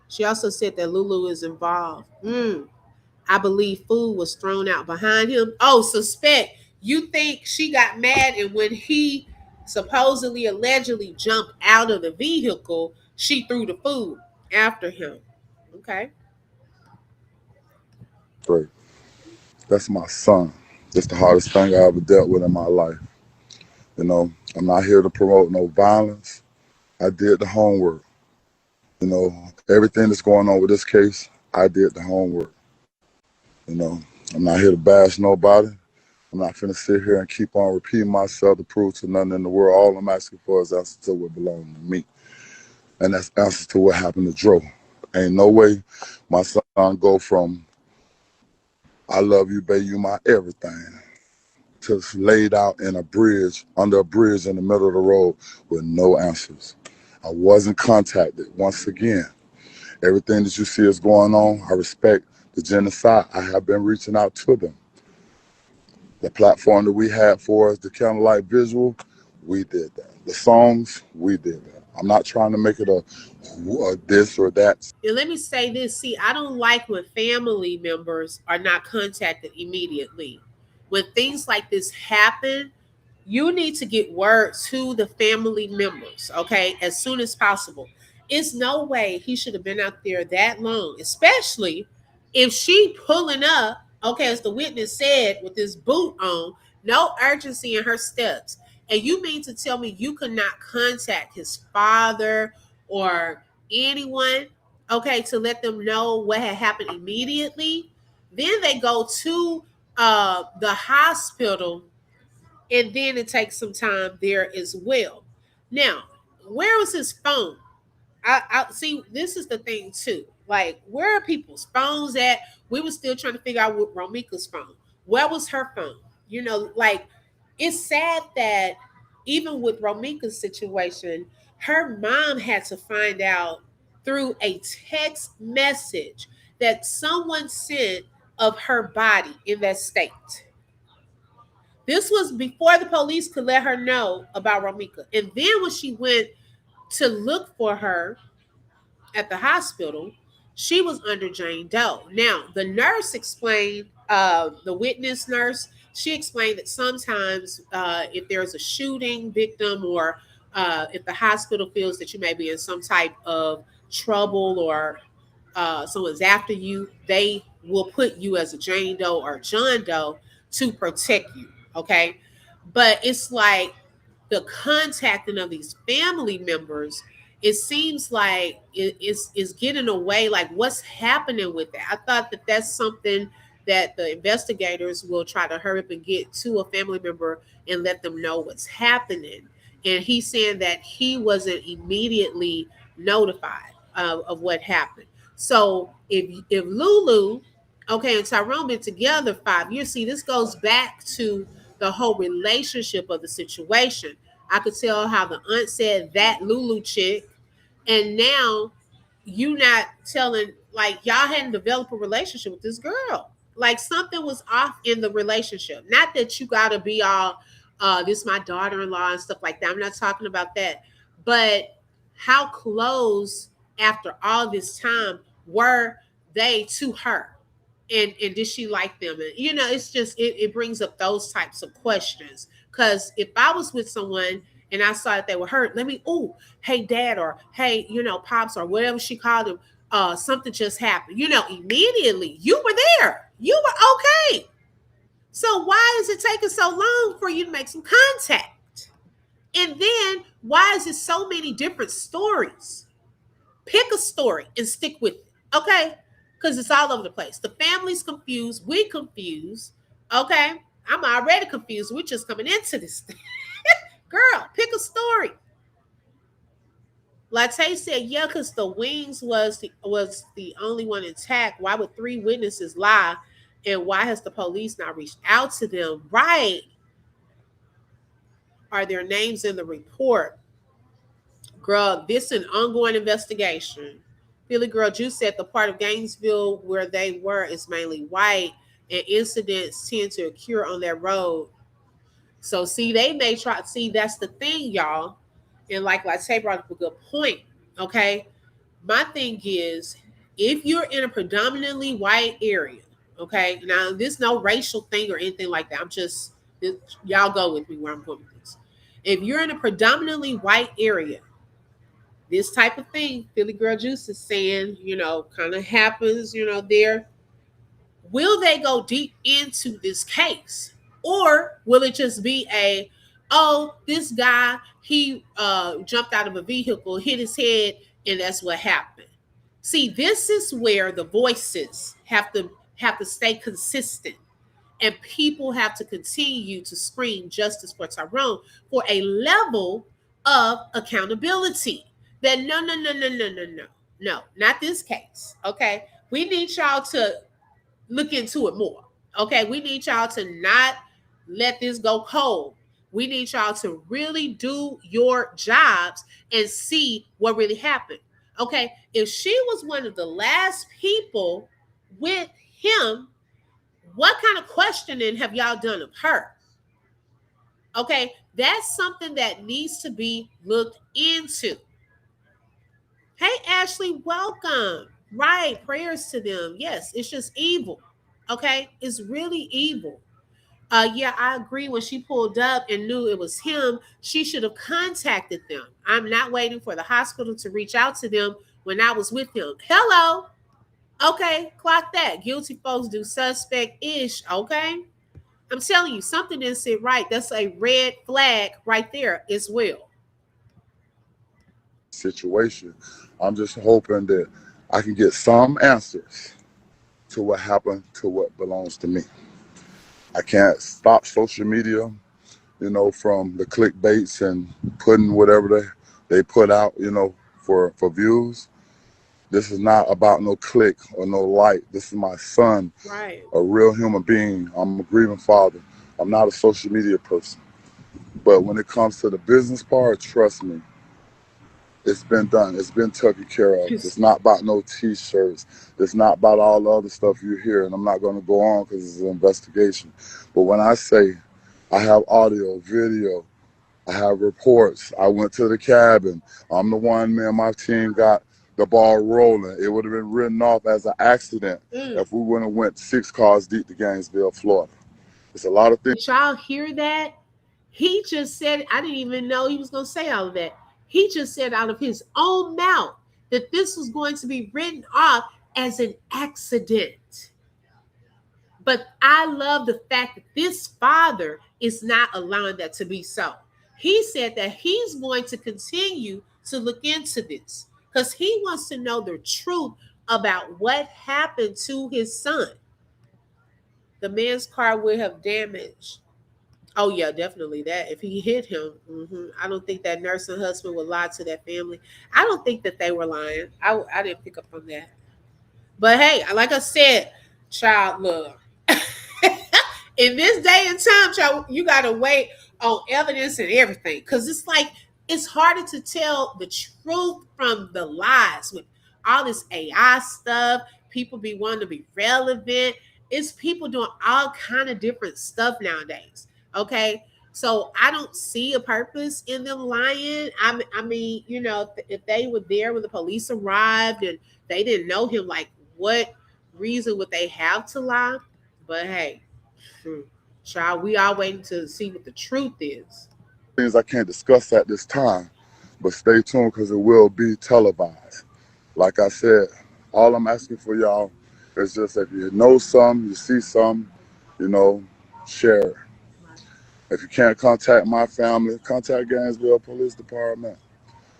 She also said that Lulu is involved. I believe food was thrown out behind him. Oh, suspect. You think she got mad, and when he supposedly, allegedly jumped out of the vehicle, she threw the food after him. Okay. Straight. That's my son. That's the hardest thing I ever dealt with in my life. You know, I'm not here to promote no violence. I did the homework. You know, everything that's going on with this case, I did the homework. You know, I'm not here to bash nobody. I'm not finna sit here and keep on repeating myself to prove to nothing in the world. All I'm asking for is answers to what belongs to me. And that's answers to what happened to Dro. Ain't no way my son go from I love you, baby, you my everything, to laid out in a bridge, under a bridge in the middle of the road with no answers. I wasn't contacted. Once again, everything that you see is going on, I respect the genocide. I have been reaching out to them. The platform that we had for us, the candlelight visual, we did that. The songs, we did that. I'm not trying to make it a this or that. And let me say this. See, I don't like when family members are not contacted immediately. When things like this happen, you need to get word to the family members, okay, as soon as possible. It's no way he should have been out there that long, especially if she pulling up, okay, as the witness said, with this boot on, no urgency in her steps. And you mean to tell me you could not contact his father or anyone, okay, to let them know what had happened immediately? Then they go to the hospital, and then it takes some time there as well. Now, where was his phone? I see. This is the thing too. Like, where are people's phones at? We were still trying to figure out what Romeca's phone. Where was her phone? You know, like, it's sad that even with Romeca's situation, her mom had to find out through a text message that someone sent of her body in that state. This was before the police could let her know about Romeca. And then when she went to look for her at the hospital, she was under Jane Doe. Now, the nurse explained, the witness nurse, she explained that sometimes if there's a shooting victim, or if the hospital feels that you may be in some type of trouble, or someone's after you, they will put you as a Jane Doe or John Doe to protect you. Okay. But it's like the contacting of these family members, it seems like is getting away. Like, what's happening with that? I thought that that's something that the investigators will try to hurry up and get to a family member and let them know what's happening. And he's saying that he wasn't immediately notified of what happened. So if Lulu, okay, and Tyrone been together 5 years, see, this goes back to the whole relationship of the situation. I could tell how the aunt said that Lulu chick, and now you not telling, like, y'all hadn't developed a relationship with this girl. Like, something was off in the relationship. Not that you gotta be all this my daughter-in-law and stuff like that. I'm not talking about that. But how close after all this time were they to her? And did she like them? And it's just it brings up those types of questions. Because if I was with someone and I saw that they were hurt, let me, oh, hey dad, or hey, pops, or whatever she called him, something just happened. Immediately you were there. You were okay. So why is it taking so long for you to make some contact? And then why is it so many different stories? Pick a story and stick with it. Okay? Because it's all over the place. The family's confused. We confused. Okay? I'm already confused. We're just coming into this thing. Girl, pick a story. Latte said, yeah, because the wings was the only one intact. Why would 3 witnesses lie? And why has the police not reached out to them? Right. Are their names in the report? Girl, this is an ongoing investigation. Philly Girl Juice said the part of Gainesville where they were is mainly white, and incidents tend to occur on that road. So, see, they may try. See, that's the thing, y'all. And like Latte brought up a good point. Okay. My thing is, if you're in a predominantly white area, okay, now there's no racial thing or anything like that. I'm just Y'all go with me where I'm going with this. If you're in a predominantly white area, this type of thing, Philly Girl Juice is saying, kind of happens, there. Will they go deep into this case? Or will it just be this guy, he jumped out of a vehicle, hit his head, and that's what happened. See, this is where the voices have to stay consistent, and people have to continue to scream justice for Tyrone for a level of accountability. That no, not this case. Okay, we need y'all to look into it more. Okay, we need y'all to not let this go cold. We need y'all to really do your jobs and see what really happened. Okay, if she was one of the last people with him, what kind of questioning have y'all done of her? Okay, that's something that needs to be looked into. Hey, Ashley, welcome. Right, prayers to them. Yes, it's just evil. Okay, it's really evil. Yeah, I agree. When she pulled up and knew it was him, she should have contacted them. I'm not waiting for the hospital to reach out to them when I was with him. Hello. Okay, clock that. Guilty folks do suspect ish. Okay. I'm telling you, something didn't sit right. That's a red flag right there as well. Situation. I'm just hoping that I can get some answers to what happened to what belongs to me. I can't stop social media, from the clickbaits and putting whatever they put out, for views. This is not about no click or no like. This is my son, Right. a real human being. I'm a grieving father. I'm not a social media person. But when it comes to the business part, trust me, it's been done. It's been taken care of. It's not about no T-shirts. It's not about all the other stuff you hear. And I'm not going to go on because it's an investigation. But when I say I have audio, video, I have reports. I went to the cabin. I'm the one, me and my team got the ball rolling. It would have been written off as an accident if we wouldn't have went 6 cars deep to Gainesville, Florida. It's a lot of things. Did y'all hear that? He just said, I didn't even know he was going to say all of that. He just said out of his own mouth that this was going to be written off as an accident. But I love the fact that this father is not allowing that to be so. He said that he's going to continue to look into this because he wants to know the truth about what happened to his son. The man's car would have damaged. Oh yeah, definitely that. If he hit him, I don't think that nurse and husband would lie to that family. I don't think that they were lying. I didn't pick up on that. But hey, like I said, child love. In this day and time, child, you gotta wait on evidence and everything. Cause it's like it's harder to tell the truth from the lies with all this AI stuff. People be wanting to be relevant. It's people doing all kind of different stuff nowadays. Okay. So I don't see a purpose in them lying. I mean, if they were there when the police arrived and they didn't know him, like what reason would they have to lie? But hey, child, we are waiting to see what the truth is. Things I can't discuss at this time, but stay tuned because it will be televised. Like I said, all I'm asking for y'all is just if you know some, you see some, share it. If you can't contact my family, contact Gainesville Police Department.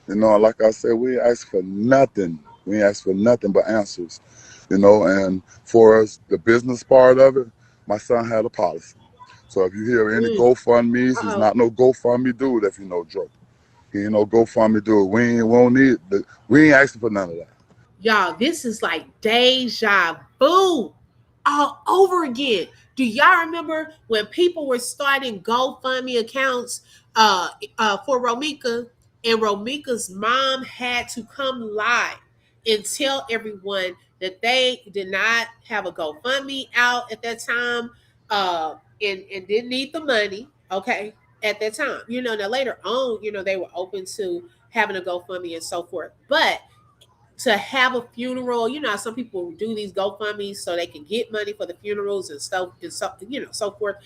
Like I said, we ain't ask for nothing. We ain't ask for nothing but answers. And for us, the business part of it, my son had a policy. So if you hear any GoFundMe's, he's not no GoFundMe dude if you know Joe. He ain't no GoFundMe dude. We ain't asking for none of that. Y'all, this is like deja vu all over again. Do y'all remember when people were starting GoFundMe accounts for Romeca, and Romeca's mom had to come live and tell everyone that they did not have a GoFundMe out at that time and didn't need the money, okay, at that time. Now later on, they were open to having a GoFundMe and so forth. But to have a funeral, some people do these GoFundMes so they can get money for the funerals and stuff and so forth.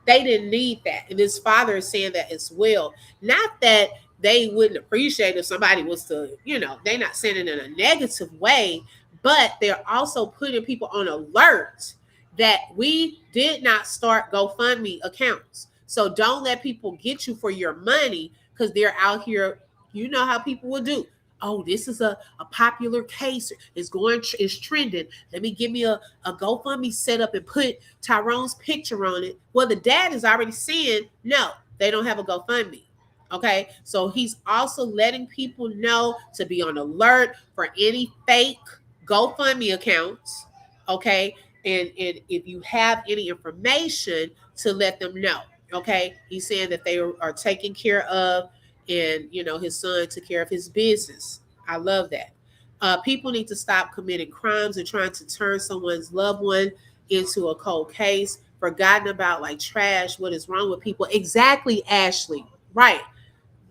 They didn't need that. And his father is saying that as well. Not that they wouldn't appreciate if somebody was to, they're not saying it in a negative way, but they're also putting people on alert that we did not start GoFundMe accounts. So don't let people get you for your money because they're out here. You know how people will do. Oh, this is a popular case. It's trending. Let me give me a GoFundMe set up and put Tyrone's picture on it. Well, the dad is already saying, no, they don't have a GoFundMe. Okay. So he's also letting people know to be on alert for any fake GoFundMe accounts. Okay. And if you have any information, to let them know. Okay. He's saying that they are taken care of, and his son took care of his business. I love that. People need to stop committing crimes and trying to turn someone's loved one into a cold case, forgotten about like trash. What is wrong with people? Exactly, Ashley. Right.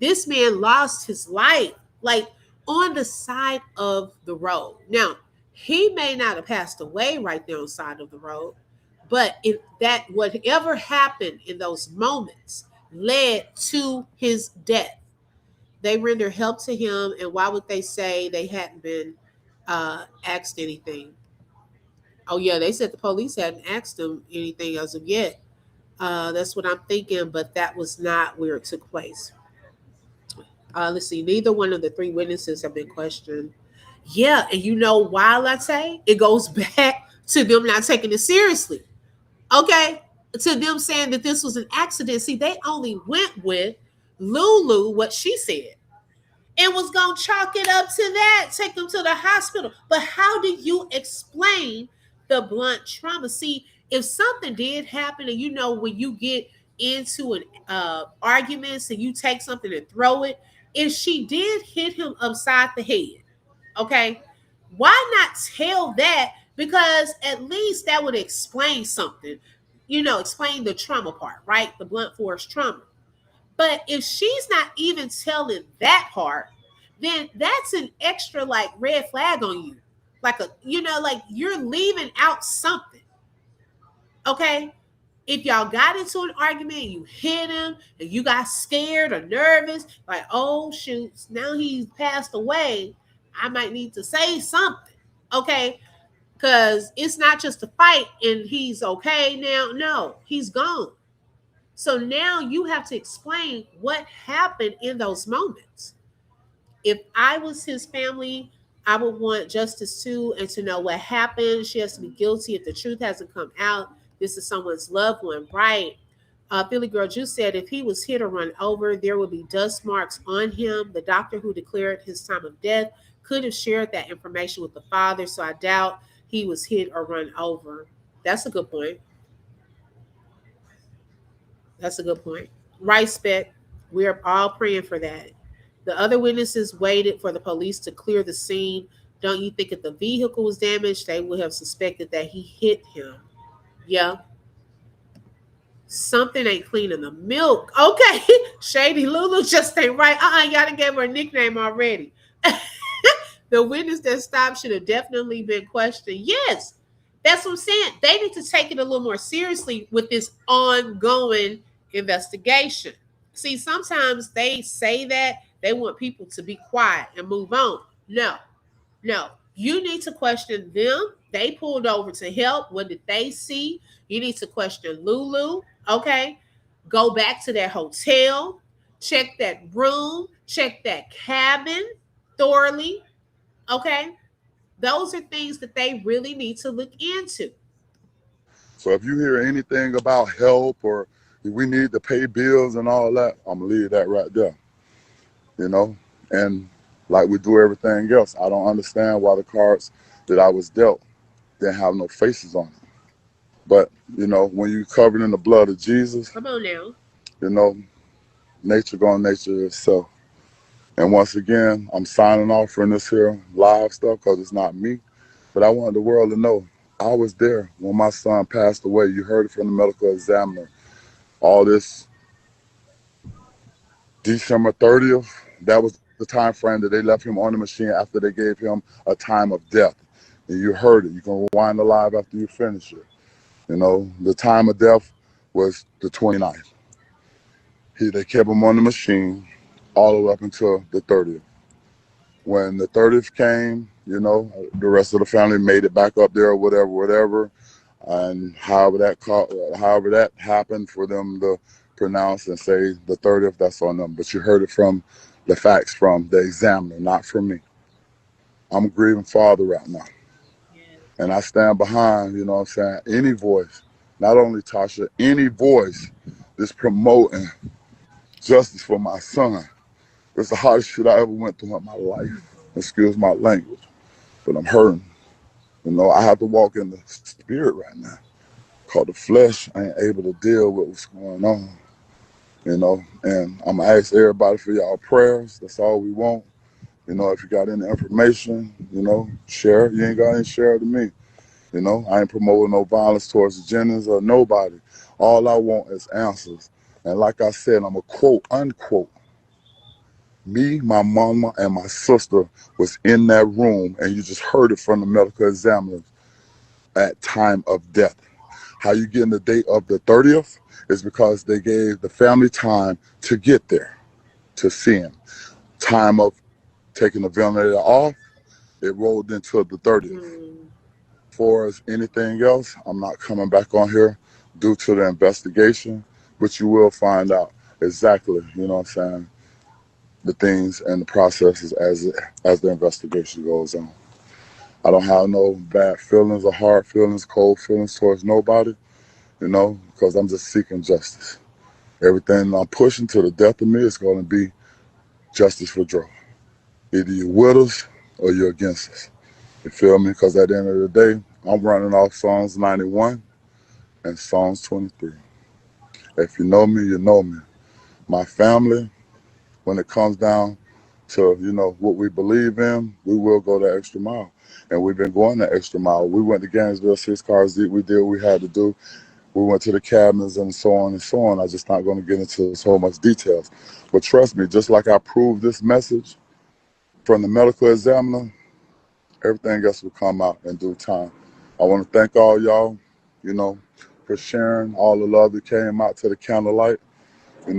This man lost his life like on the side of the road. Now, he may not have passed away right there on the side of the road, but if that whatever happened in those moments led to his death, they render help to him. And why would they say they hadn't been asked anything? Oh yeah, they said the police hadn't asked them anything as of yet. That's what I'm thinking, but that was not where it took place. Let's see. Neither one of the three witnesses have been questioned. Yeah, and why, Latte? It goes back to them not taking it seriously. Okay, to them saying that this was an accident. See, they only went with Lulu, what she said, and was going to chalk it up to that, take them to the hospital. But how do you explain the blunt trauma? See, if something did happen, and when you get into an arguments and you take something and throw it, if she did hit him upside the head, okay, why not tell that? Because at least that would explain something, explain the trauma part, right? The blunt force trauma. But if she's not even telling that part, then that's an extra like red flag on you. Like like you're leaving out something. Okay? If y'all got into an argument, you hit him, and you got scared or nervous, like, oh shoot, now he's passed away. I might need to say something. Okay? Because it's not just a fight and he's okay now. No, he's gone. So now you have to explain what happened in those moments. If I was his family, I would want justice too, and to know what happened. She has to be guilty if the truth hasn't come out. This is someone's loved one, right? Philly Girl Juice said if he was hit or run over, there would be dust marks on him. The doctor who declared his time of death could have shared that information with the father, so I doubt he was hit or run over. That's a good point. That's a good point. Right, Spec. We are all praying for that. The other witnesses waited for the police to clear the scene. Don't you think if the vehicle was damaged, they would have suspected that he hit him? Yeah. Something ain't clean in the milk. Okay. Shady Lulu just ain't right. Y'all done gave her a nickname already. The witness that stopped should have definitely been questioned. Yes. That's what I'm saying. They need to take it a little more seriously with this ongoing investigation. See, sometimes they say that they want people to be quiet and move on. No. You need to question them. They pulled over to help. What did they see? You need to question Lulu. Okay. Go back to that hotel. Check that room. Check that cabin thoroughly. Okay. Those are things that they really need to look into. So if you hear anything about help or we need to pay bills and all that, I'm going to leave that right there. And like we do everything else, I don't understand why the cards that I was dealt didn't have no faces on them. But, when you're covered in the blood of Jesus, come on now, nature gonna nature itself. And once again, I'm signing off from this here live stuff because it's not me. But I want the world to know I was there when my son passed away. You heard it from the medical examiner. All this December 30th, that was the time frame that they left him on the machine after they gave him a time of death. And you heard it. You can rewind the live after you finish it. The time of death was the 29th. They kept him on the machine all the way up until the 30th. When the 30th came, the rest of the family made it back up there, whatever. And however that happened for them to pronounce and say the 30th, that's on them. But you heard it from the facts from the examiner, not from me. I'm a grieving father right now. And I stand behind, any voice, not only Tasha, any voice that's promoting justice for my son. It's the hardest shit I ever went through in my life. Excuse my language, but I'm hurting. I have to walk in the spirit right now. Cause the flesh ain't able to deal with what's going on. And I'm gonna ask everybody for y'all prayers. That's all we want. If you got any information, share it. You ain't got any, share it to me. I ain't promoting no violence towards the genders or nobody. All I want is answers. And like I said, I'm a quote, unquote. Me, my mama, and my sister was in that room, and you just heard it from the medical examiners at time of death. How you getting the date of the 30th is because they gave the family time to get there, to see him. Time of taking the ventilator off, it rolled into the 30th. For as anything else, I'm not coming back on here due to the investigation, but you will find out exactly, the things and the processes as the investigation goes on. I don't have no bad feelings or hard feelings, cold feelings towards nobody, because I'm just seeking justice. Everything I'm pushing to the death of me is going to be justice for Dro. Either you're with us or you're against us. You feel me? Because at the end of the day, I'm running off Psalms 91 and Psalms 23. If you know me, you know me. My family, when it comes down to, what we believe in, we will go the extra mile. And we've been going the extra mile. We went to Gainesville, 6 cars deep. We did what we had to do. We went to the cabins and so on and so on. I'm just not going to get into so much details. But trust me, just like I proved this message from the medical examiner, everything else will come out in due time. I want to thank all y'all, for sharing all the love that came out to the candlelight. We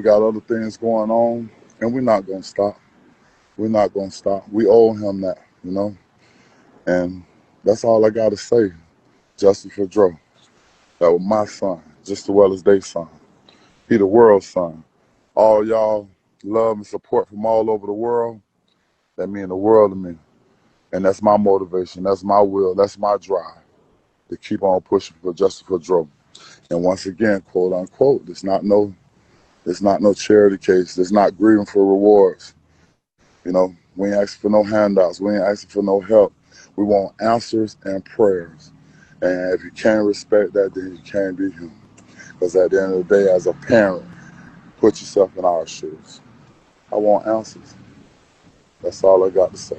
got other things going on, and we're not going to stop. We're not going to stop. We owe him that, And that's all I got to say. Justice for Dro. That was my son, just as well as their son. He the world's son. All y'all love and support from all over the world, that mean the world to me. And that's my motivation. That's my will. That's my drive to keep on pushing for justice for Dro. And once again, quote unquote, it's not no charity case. It's not grieving for rewards. We ain't asking for no handouts. We ain't asking for no help. We want answers and prayers. And if you can't respect that, then you can't be human. Because at the end of the day, as a parent, put yourself in our shoes. I want answers. That's all I got to say.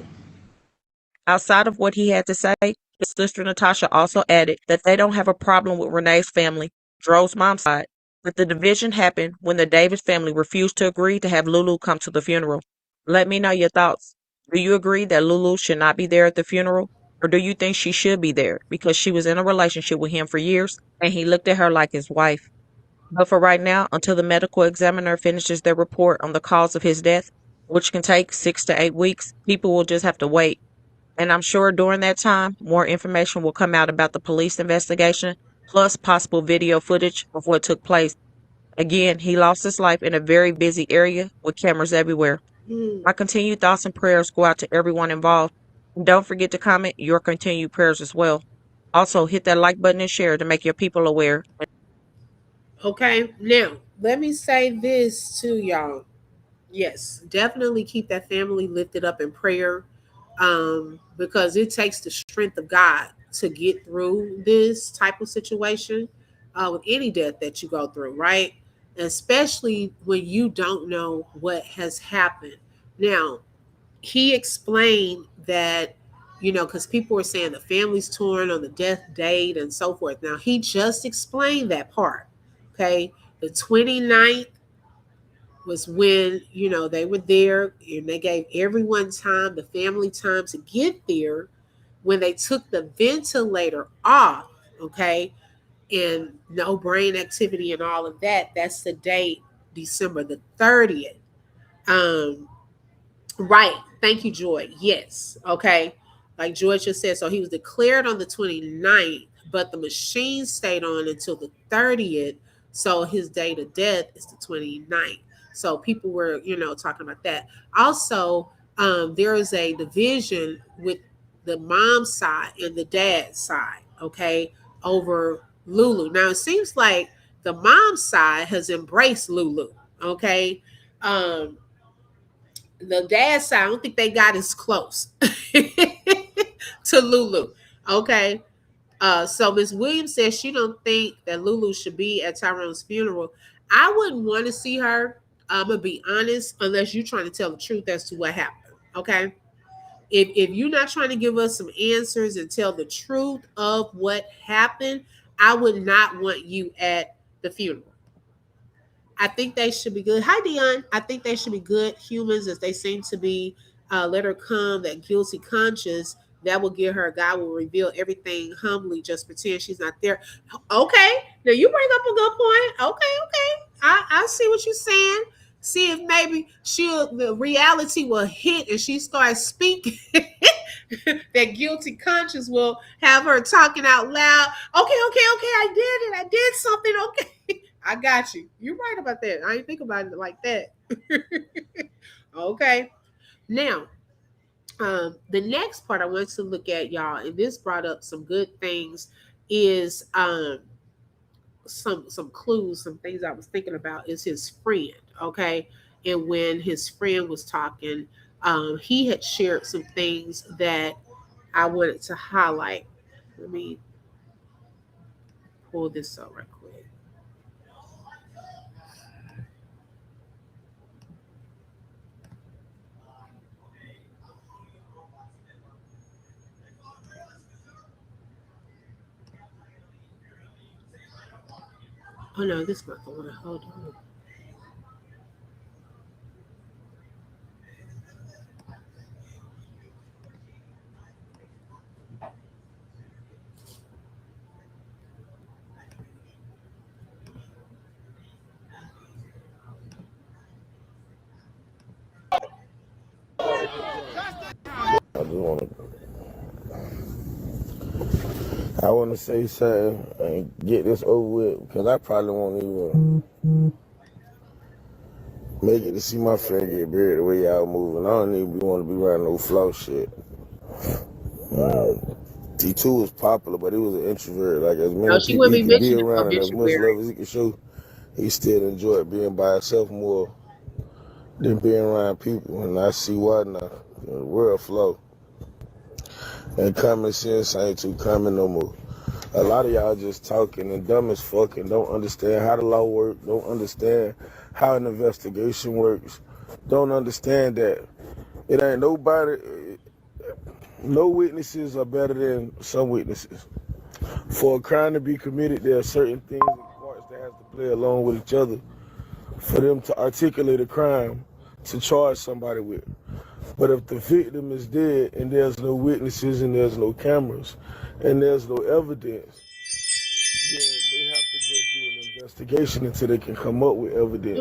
Outside of what he had to say, his sister Natasha also added that they don't have a problem with Renee's family, Dro's mom's side, but the division happened when the Davis family refused to agree to have Lulu come to the funeral. Let me know your thoughts. Do you agree that Lulu should not be there at the funeral? Or do you think she should be there because she was in a relationship with him for years and he looked at her like his wife? But for right now, until the medical examiner finishes their report on the cause of his death, which can take 6 to 8 weeks, people will just have to wait. And I'm sure during that time, more information will come out about the police investigation, plus possible video footage of what took place. Again, he lost his life in a very busy area with cameras everywhere. My continued thoughts and prayers go out to everyone involved. And don't forget to comment your continued prayers as well. Also, hit that like button and share to make your people aware. Okay, now let me say this to y'all. Yes, definitely keep that family lifted up in prayer, because it takes the strength of God to get through this type of situation, with any death that you go through, right? Especially when you don't know what has happened. Now, he explained that, because people were saying the family's torn on the death date and so forth. Now, he just explained that part. Okay. The 29th was when, they were there and they gave everyone time, the family time to get there when they took the ventilator off. Okay. and no brain activity and all of that. That's the date, December the 30th. Um, right. Thank you, Joy. Yes. Okay. Like George just said, so he was declared on the 29th, but the machine stayed on until the 30th. So his date of death is the 29th. So people were, talking about that. Also, there is a division with the mom's side and the dad's side, okay, over Lulu. Now it seems like the mom's side has embraced Lulu, okay. The dad's side, I don't think they got as close to Lulu. Okay. So Miss Williams says she don't think that Lulu should be at Tyrone's funeral. I wouldn't want to see her. I'm gonna be honest, unless you're trying to tell the truth as to what happened. Okay. If you're not trying to give us some answers and tell the truth of what happened, I would not want you at the funeral. I think they should be good. Hi, Dion. I think they should be good humans as they seem to be. Let her come, that guilty conscience. That will give her. God will reveal everything humbly. Just pretend she's not there. Okay. Now you bring up a good point. Okay. I see what you're saying. See if maybe the reality will hit and she starts speaking. That guilty conscience will have her talking out loud. Okay. I did it. I did something. Okay. I got you. You're right about that. I didn't think about it like that. Okay. Now, the next part I want to look at, y'all, and this brought up some good things, is some clues, some things I was thinking about is his friend. Okay. And when his friend was talking, he had shared some things that I wanted to highlight. Let me pull this up right quick. Oh no, this is not the one. Hold on. I want to say something and get this over with because I probably won't even make it to see my friend get buried the way y'all moving. I don't even want to be around no flow shit. T2 was popular, but he was an introvert. Like as many She people wouldn't he be could be mentioning around and as much obituary. love as he could show, he still enjoyed being by himself more than being around people. And I see why now. The world flow. And common sense ain't too common no more. A lot of y'all just talking and dumb as fuck and don't understand how the law works, don't understand how an investigation works, don't understand that it ain't nobody, no witnesses are better than some witnesses. For a crime to be committed, there are certain things and parts that have to play along with each other for them to articulate a crime to charge somebody with. But if the victim is dead and there's no witnesses and there's no cameras and there's no evidence, then they have to just do an investigation until they can come up with evidence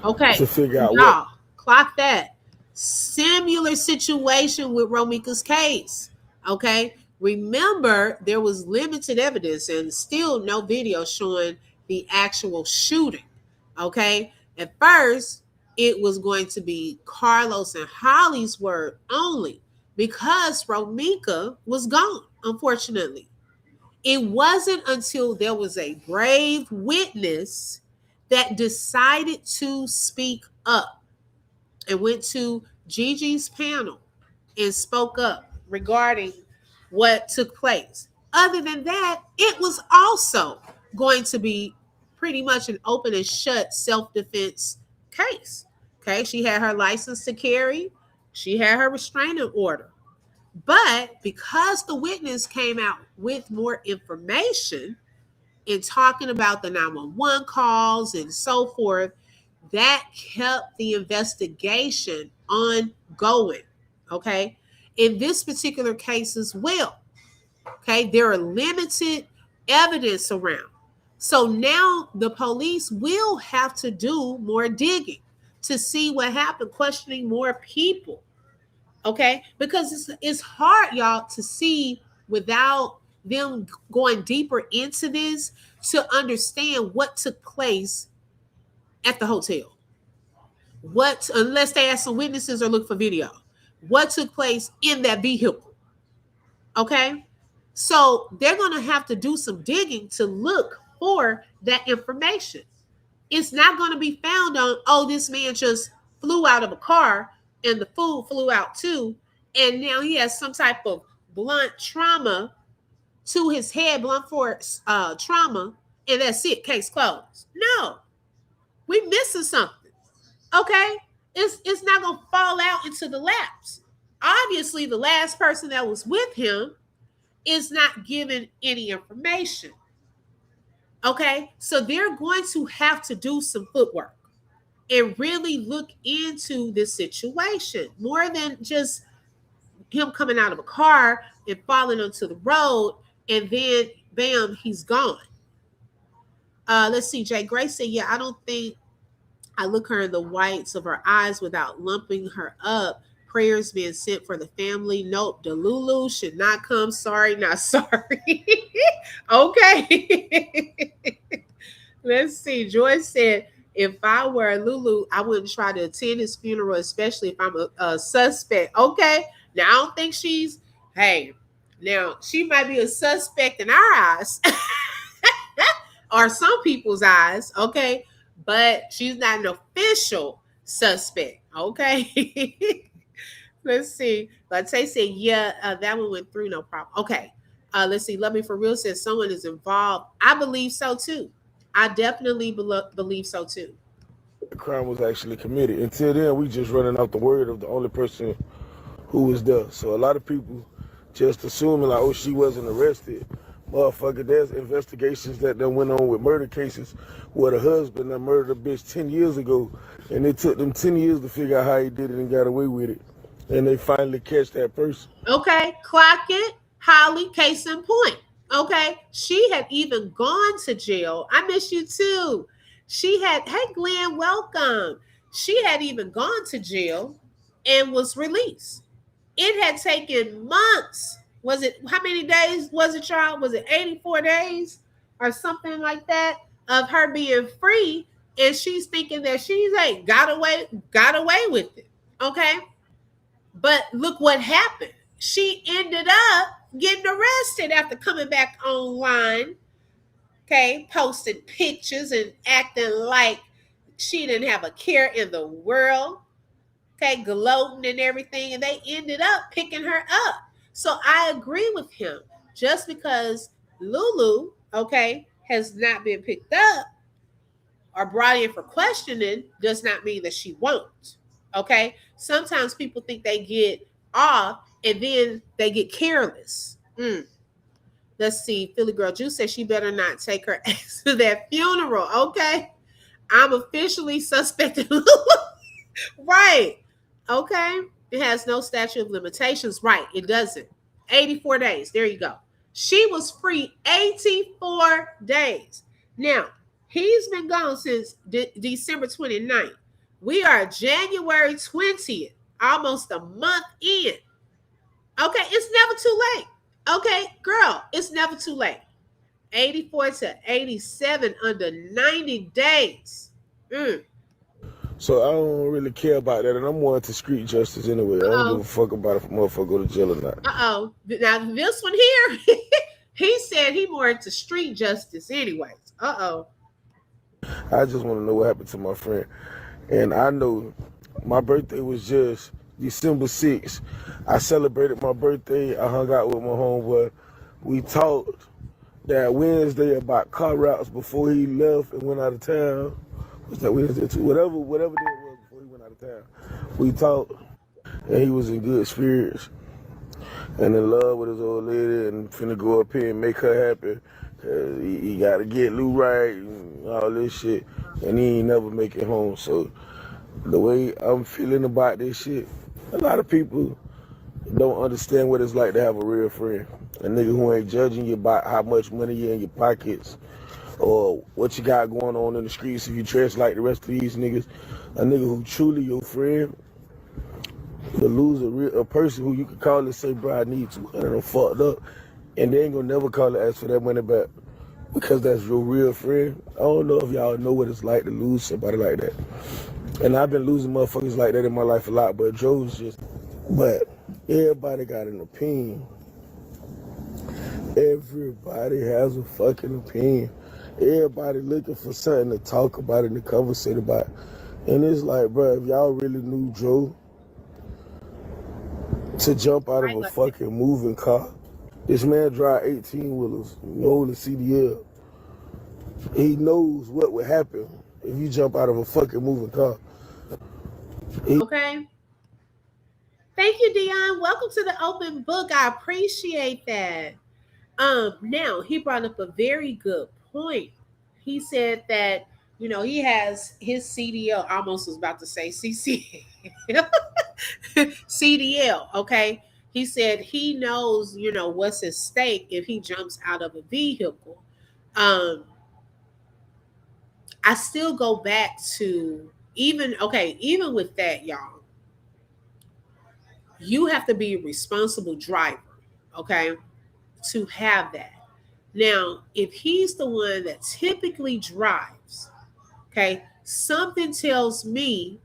Okay. to figure out what. Y'all, clock that. Similar situation with Romeca's case. Okay. Remember, there was limited evidence and still no video showing the actual shooting. Okay. At first, it was going to be Carlos and Holly's word only because Romeca was gone, unfortunately. It wasn't until there was a brave witness that decided to speak up and went to Gigi's panel and spoke up regarding what took place. Other than that, it was also going to be pretty much an open and shut self-defense case. Okay, she had her license to carry, she had her restraining order. But because the witness came out with more information in talking about the 911 calls and so forth, that kept the investigation ongoing. Okay. In this particular case as well, okay, there are limited evidence around. So now the police will have to do more digging to see what happened, questioning more people. Okay, because it's hard, y'all, to see without them going deeper into this to understand what took place at the hotel. What, unless they ask some witnesses or look for video, what took place in that vehicle. Okay, so they're going to have to do some digging to look for that information. It's not going to be found on, oh, this man just flew out of a car and the food flew out too, and now he has some type of blunt trauma to his head, blunt force trauma, and that's it, case closed. No, we missing something. Okay, it's not gonna fall out into the laps. Obviously, the last person that was with him is not given any information. Okay, so they're going to have to do some footwork and really look into this situation more than just him coming out of a car and falling onto the road and then bam, he's gone. Let's see. Jay Grace said, yeah, I don't think I look her in the whites of her eyes without lumping her up. Prayers being sent for the family. Nope, Delulu should not come. Sorry, not sorry. Okay. Let's see. Joyce said, if I were Lulu, I wouldn't try to attend his funeral, especially if I'm a suspect. Okay. Now, I don't think she's, hey, now she might be a suspect in our eyes or some people's eyes. Okay. But she's not an official suspect. Okay. Let's see. Latte said, yeah, that one went through, no problem. Okay. Let's see. Love Me For Real says someone is involved. I believe so too. I definitely believe so too. The crime was actually committed. Until then, we just running off the word of the only person who was there. So a lot of people just assuming like, oh, she wasn't arrested. Motherfucker, there's investigations that went on with murder cases where the husband that murdered a bitch 10 years ago, and it took them 10 years to figure out how he did it and got away with it. And they finally catch that person. Okay, clock it. Holly, case in point. Okay, she had even gone to jail. I miss you too. She had, hey Glenn, welcome. She had even gone to jail and was released. It had taken months. Was it, how many days was it, y'all? Was it 84 days or something like that of her being free? And she's thinking that she's like got away with it. Okay. But look what happened. She ended up getting arrested after coming back online, okay, posting pictures and acting like she didn't have a care in the world, okay, gloating and everything, and they ended up picking her up. So I agree with him. Just because Lulu, okay, has not been picked up or brought in for questioning does not mean that she won't, okay? Sometimes people think they get off and then they get careless. Let's see. Philly Girl Juice says she better not take her ex to that funeral. Okay. I'm officially suspecting. Right. Okay. It has no statute of limitations. Right. It doesn't. 84 days. There you go. She was free 84 days. Now, he's been gone since December 29th. We are January 20th, almost a month in. Okay, it's never too late. Okay, girl, it's never too late. 84 to 87 under 90 days. So I don't really care about that, and I'm more into street justice anyway. I don't give a fuck about if a motherfucker go to jail or not. Now this one here, he said he more into street justice anyways. I just want to know what happened to my friend. And I know my birthday was just December 6th. I celebrated my birthday. I hung out with my homeboy. We talked that Wednesday about car routes before he left and went out of town. What's that Wednesday too? Whatever day it was before he went out of town. We talked, and he was in good spirits and in love with his old lady and finna go up here and make her happy. He got to get Lou right and all this shit, and he ain't never make it home. So the way I'm feeling about this shit, a lot of people don't understand what it's like to have a real friend. A nigga who ain't judging you about how much money you in your pockets or what you got going on in the streets if you dress like the rest of these niggas. A nigga who truly your friend, to lose a person who you can call and say, bro, I need 200, I'm fucked up, and they ain't gonna never call and ask for that money back because that's your real friend. I don't know if y'all know what it's like to lose somebody like that. And I've been losing motherfuckers like that in my life a lot, but Joe's just, but everybody got an opinion. Everybody has a fucking opinion. Everybody looking for something to talk about and to conversate about. And it's like, bro, if y'all really knew Joe to jump out of a fucking moving car, this man drive 18-wheelers, holding CDL. He knows what would happen if you jump out of a fucking moving car. Okay. Thank you, Dion. Welcome to the open book. I appreciate that. Now he brought up a very good point. He said that, you know, he has his CDL, almost was about to say CC. CDL, okay? He said he knows, you know, what's at stake if he jumps out of a vehicle. I still go back to even with that, y'all, you have to be a responsible driver, okay, to have that. Now, if he's the one that typically drives, okay, something tells me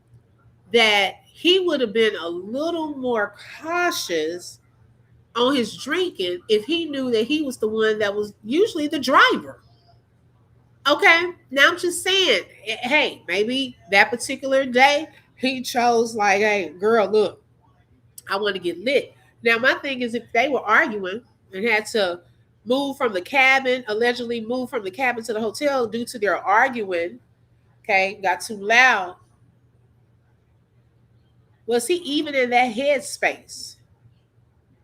that he would have been a little more cautious on his drinking if he knew that he was the one that was usually the driver. Okay, now I'm just saying, hey, maybe that particular day he chose like, hey, girl, look, I want to get lit. Now, my thing is, if they were arguing and had to allegedly move from the cabin to the hotel due to their arguing, okay, got too loud, was he even in that headspace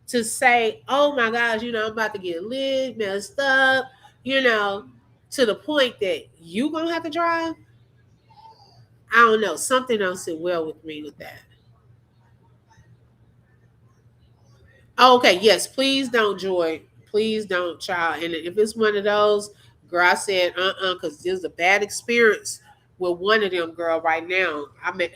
to say, oh my gosh, you know, I'm about to get lit, messed up, you know, to the point that you gonna have to drive? I don't know. Something don't sit well with me with that. Oh, okay, yes, please don't, Joy. Please don't, child. And if it's one of those, girl, I said, because there's a bad experience with one of them, girl, right now. I mean,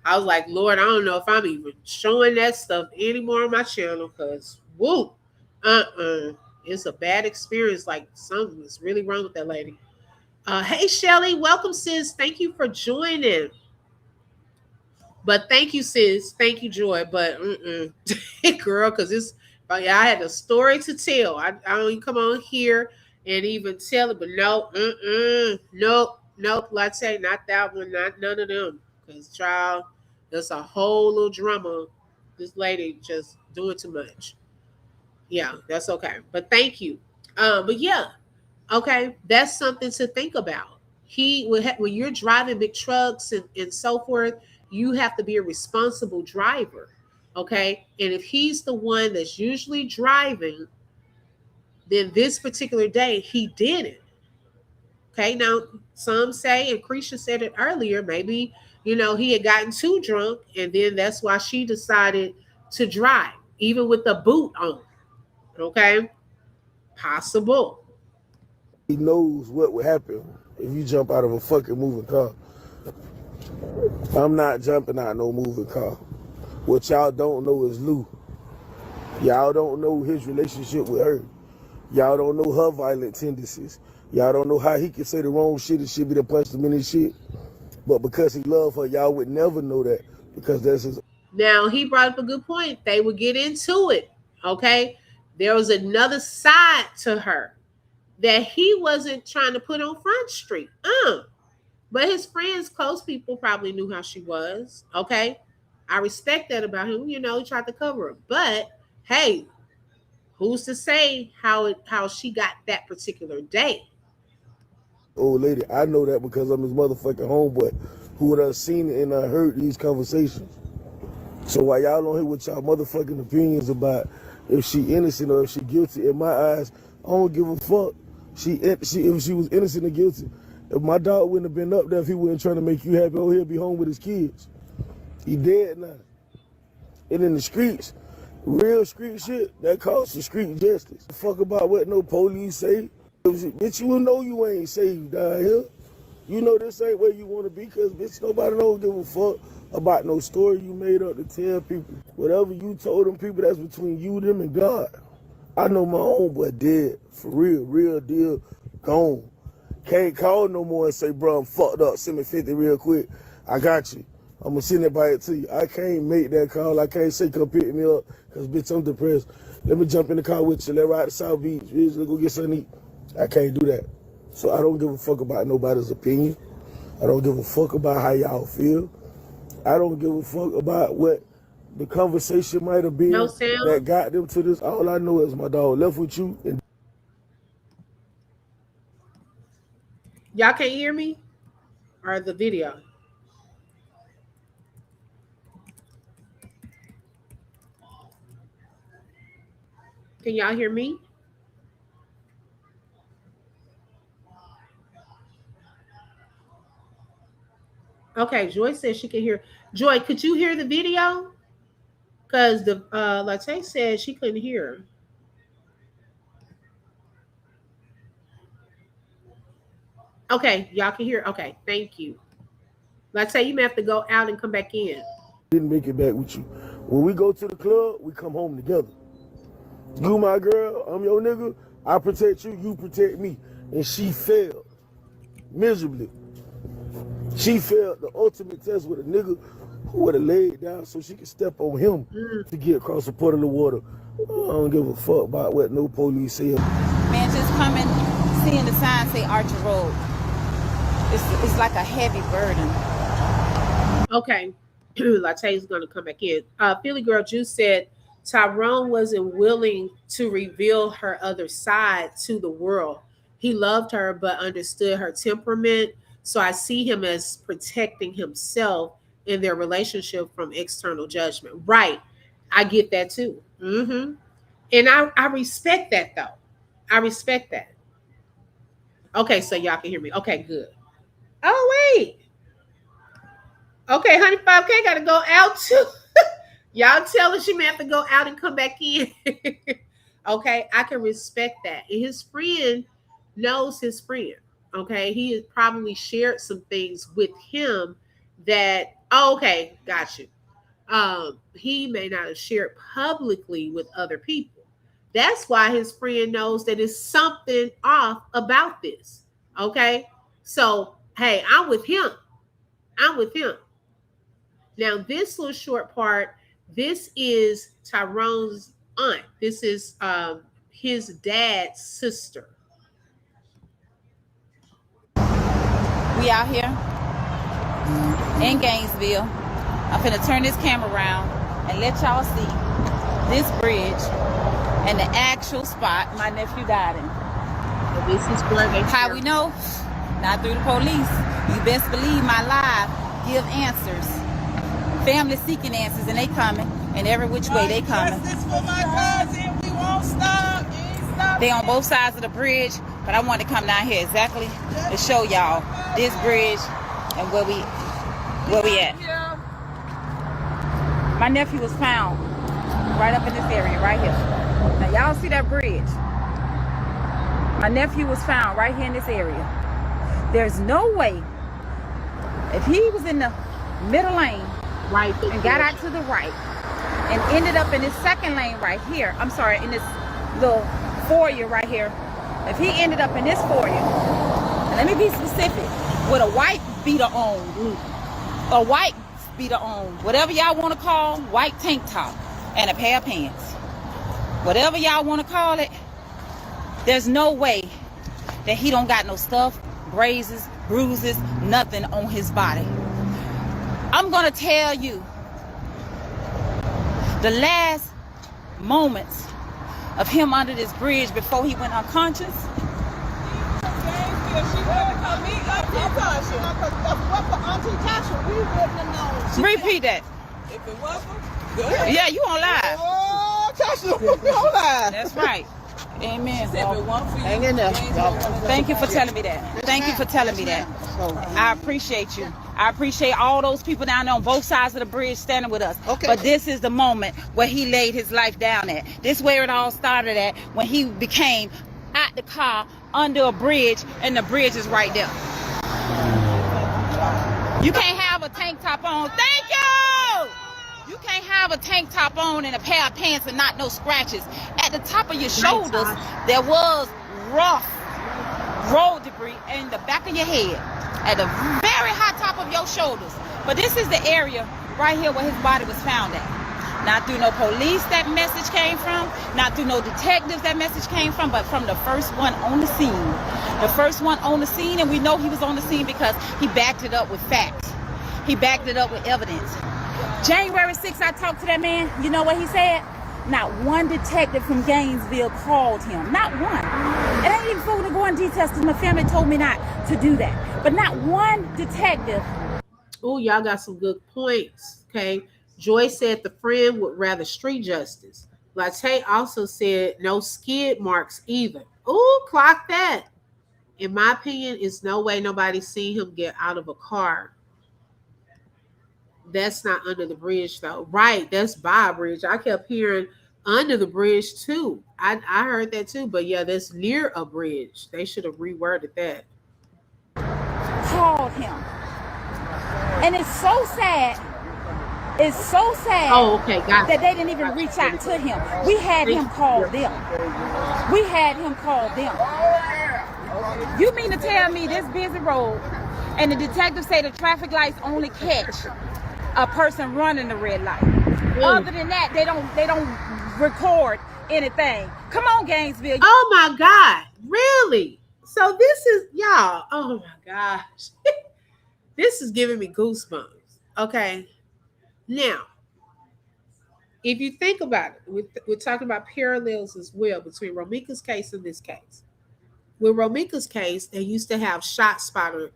I was like, Lord, I don't know if I'm even showing that stuff anymore on my channel, because whoop, it's a bad experience. Like something is really wrong with that lady. Hey, Shelly, welcome, sis. Thank you for joining. But thank you, sis. Thank you, Joy. But girl, because I had a story to tell. I don't even come on here and even tell it. But no, nope. Latte, not that one, not none of them. Because child, there's a whole little drama. This lady just doing too much. Yeah, that's okay. But thank you. But yeah, okay, that's something to think about. When you're driving big trucks and so forth, you have to be a responsible driver. Okay. And if he's the one that's usually driving, then this particular day he didn't. Okay. Now, some say, and Krisha said it earlier, maybe, you know, he had gotten too drunk and then that's why she decided to drive, even with the boot on. Okay. Possible. He knows what would happen if you jump out of a fucking moving car. I'm not jumping out no moving car. What y'all don't know is Lou. Y'all don't know his relationship with her. Y'all don't know her violent tendencies. Y'all don't know how he can say the wrong shit and she be the punch him in his shit. But because he love her, y'all would never know that because that's his. Now, he brought up a good point. They would get into it, okay? There was another side to her that he wasn't trying to put on Front Street. But his friends, close people, probably knew how she was, okay? I respect that about him. You know, he tried to cover her. But, hey, who's to say how she got that particular day? Old lady, I know that because I'm his motherfucking homeboy who would have seen it and I heard these conversations. So while y'all don't hear what y'all motherfucking opinions about if she innocent or if she guilty, in my eyes, I don't give a fuck. If she was innocent or guilty, if my dog wouldn't have been up there if he wasn't trying to make you happy, he'll be home with his kids. He dead now. And in the streets, real street shit, that calls for street justice. Fuck about what no police say. Bitch, you know you ain't saved down here. You know this ain't where you want to be, because, bitch, nobody don't give a fuck about no story you made up to tell people. Whatever you told them people, that's between you, them, and God. I know my own boy dead, for real deal, gone. Can't call no more and say, bro, I'm fucked up, send me 50 real quick. I got you. I'm going to send it by it to you. I can't make that call. I can't say, come pick me up, because, bitch, I'm depressed. Let me jump in the car with you. Let's ride to South Beach. Bitch, let's go get something to eat. I can't do that. So I don't give a fuck about nobody's opinion. I don't give a fuck about how y'all feel. I don't give a fuck about what the conversation might have been that got them to this. All I know is my dog left with you. And y'all can't hear me? Or the video? Can y'all hear me? Okay, Joy says she can hear. Joy, could you hear the video? Because the Latte said she couldn't hear. Okay, y'all can hear. Okay, thank you. Latte, you may have to go out and come back in. Didn't make it back with you. When we go to the club, we come home together. You my girl, I'm your nigga. I protect you, you protect me. And she failed miserably. She failed the ultimate test with a nigga who would have laid down so she could step on him to get across a pot of the water. I don't give a fuck about what no police say. Man, just coming, seeing the sign say Archer Road. It's like a heavy burden. Okay, Latte's going to come back in. Philly Girl Juice said Tyrone wasn't willing to reveal her other side to the world. He loved her but understood her temperament. So I see him as protecting himself in their relationship from external judgment. Right. I get that too. Mm-hmm. And I respect that though. I respect that. Okay, so y'all can hear me. Okay, good. Oh, wait. Okay, Honey 5K got to go out too. Y'all tell her she may have to go out and come back in. Okay, I can respect that. And his friend knows his friend. Okay, he has probably shared some things with him that, okay, got you. He may not have shared publicly with other people. That's why his friend knows that it's something off about this. Okay, so hey, I'm with him. I'm with him. Now, this little short part, this is Tyrone's aunt. This is his dad's sister. We out here in Gainesville. I'm finna turn this camera around and let y'all see this bridge and the actual spot my nephew died in. So this is where they How we know? Not through the police. You best believe my live give answers. Family seeking answers, and they coming, and every which way they coming. Justice for my cousin. We won't stop. They on both sides of the bridge, but I wanted to come down here exactly to show y'all this bridge and where we at. My nephew was found right up in this area, right here. Now y'all see that bridge? My nephew was found right here in this area. There's no way, if he was in the middle lane, right, and got out to the right and ended up in this second lane right here, I'm sorry, in this little foyer right here, if he ended up in this foyer, and let me be specific, with a white beater on, whatever y'all want to call, white tank top and a pair of pants, whatever y'all want to call it, there's no way that he don't got no stuff, grazes, bruises, nothing on his body. I'm gonna tell you the last moments of him under this bridge before he went unconscious. Repeat that. If it wasn't, good. Yeah, you on live. Oh, Tasha, you on live. That's right. Amen. Hang in there. Thank you for telling me that. Thank you for telling me that. I appreciate you. I appreciate all those people down there on both sides of the bridge standing with us. Okay. But this is the moment where he laid his life down at. This is where it all started at, when he became out the car under a bridge, and the bridge is right there. You can't have a tank top on. Thank you! You can't have a tank top on and a pair of pants and not no scratches. At the top of your shoulders, there was rough road debris in the back of your head. At the very high top of your shoulders. But this is the area right here where his body was found at. Not through no police that message came from, not through no detectives that message came from, but from the first one on the scene. The first one on the scene, and we know he was on the scene because he backed it up with facts. He backed it up with evidence. January 6th, I talked to that man. You know what he said? Not one detective from Gainesville called him. Not one. It ain't even fool to go in details because my family told me not to do that. But not one detective. Oh, y'all got some good points, okay? Joy said the friend would rather street justice. Latte also said no skid marks either. Oh, clock that. In my opinion, it's no way nobody seen him get out of a car. That's not under the bridge, though. Right, that's by a bridge. I kept hearing under the bridge, too. I heard that, too. But, yeah, that's near a bridge. They should have reworded that. Called him. And it's so sad. It's so sad that they didn't even reach out to him. We had him call them. We had him call them. You mean to tell me this busy road and the detectives say the traffic lights only catch a person running the red light? Other than that, they don't record anything. Come on, Gainesville. Oh my God. Really? So this is y'all. Oh my gosh. This is giving me goosebumps. Okay. Now, if you think about it, we're talking about parallels as well between Romeca's case and this case. With Romeca's case, they used to have shot spotter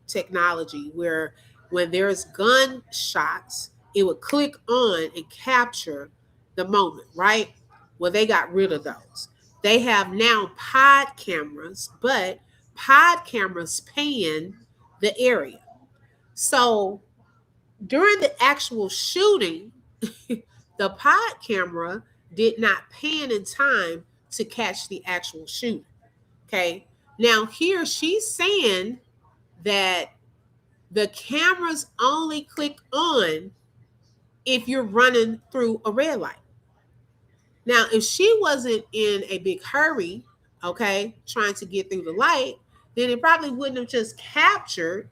technology where when there's gunshots, it would click on and capture the moment, right? Well, they got rid of those. They have now pod cameras, but pod cameras pan the area. So during the actual shooting, the pod camera did not pan in time to catch the actual shooter. Okay. Now here she's saying that the cameras only click on if you're running through a red light. Now, if she wasn't in a big hurry, okay, trying to get through the light, then it probably wouldn't have just captured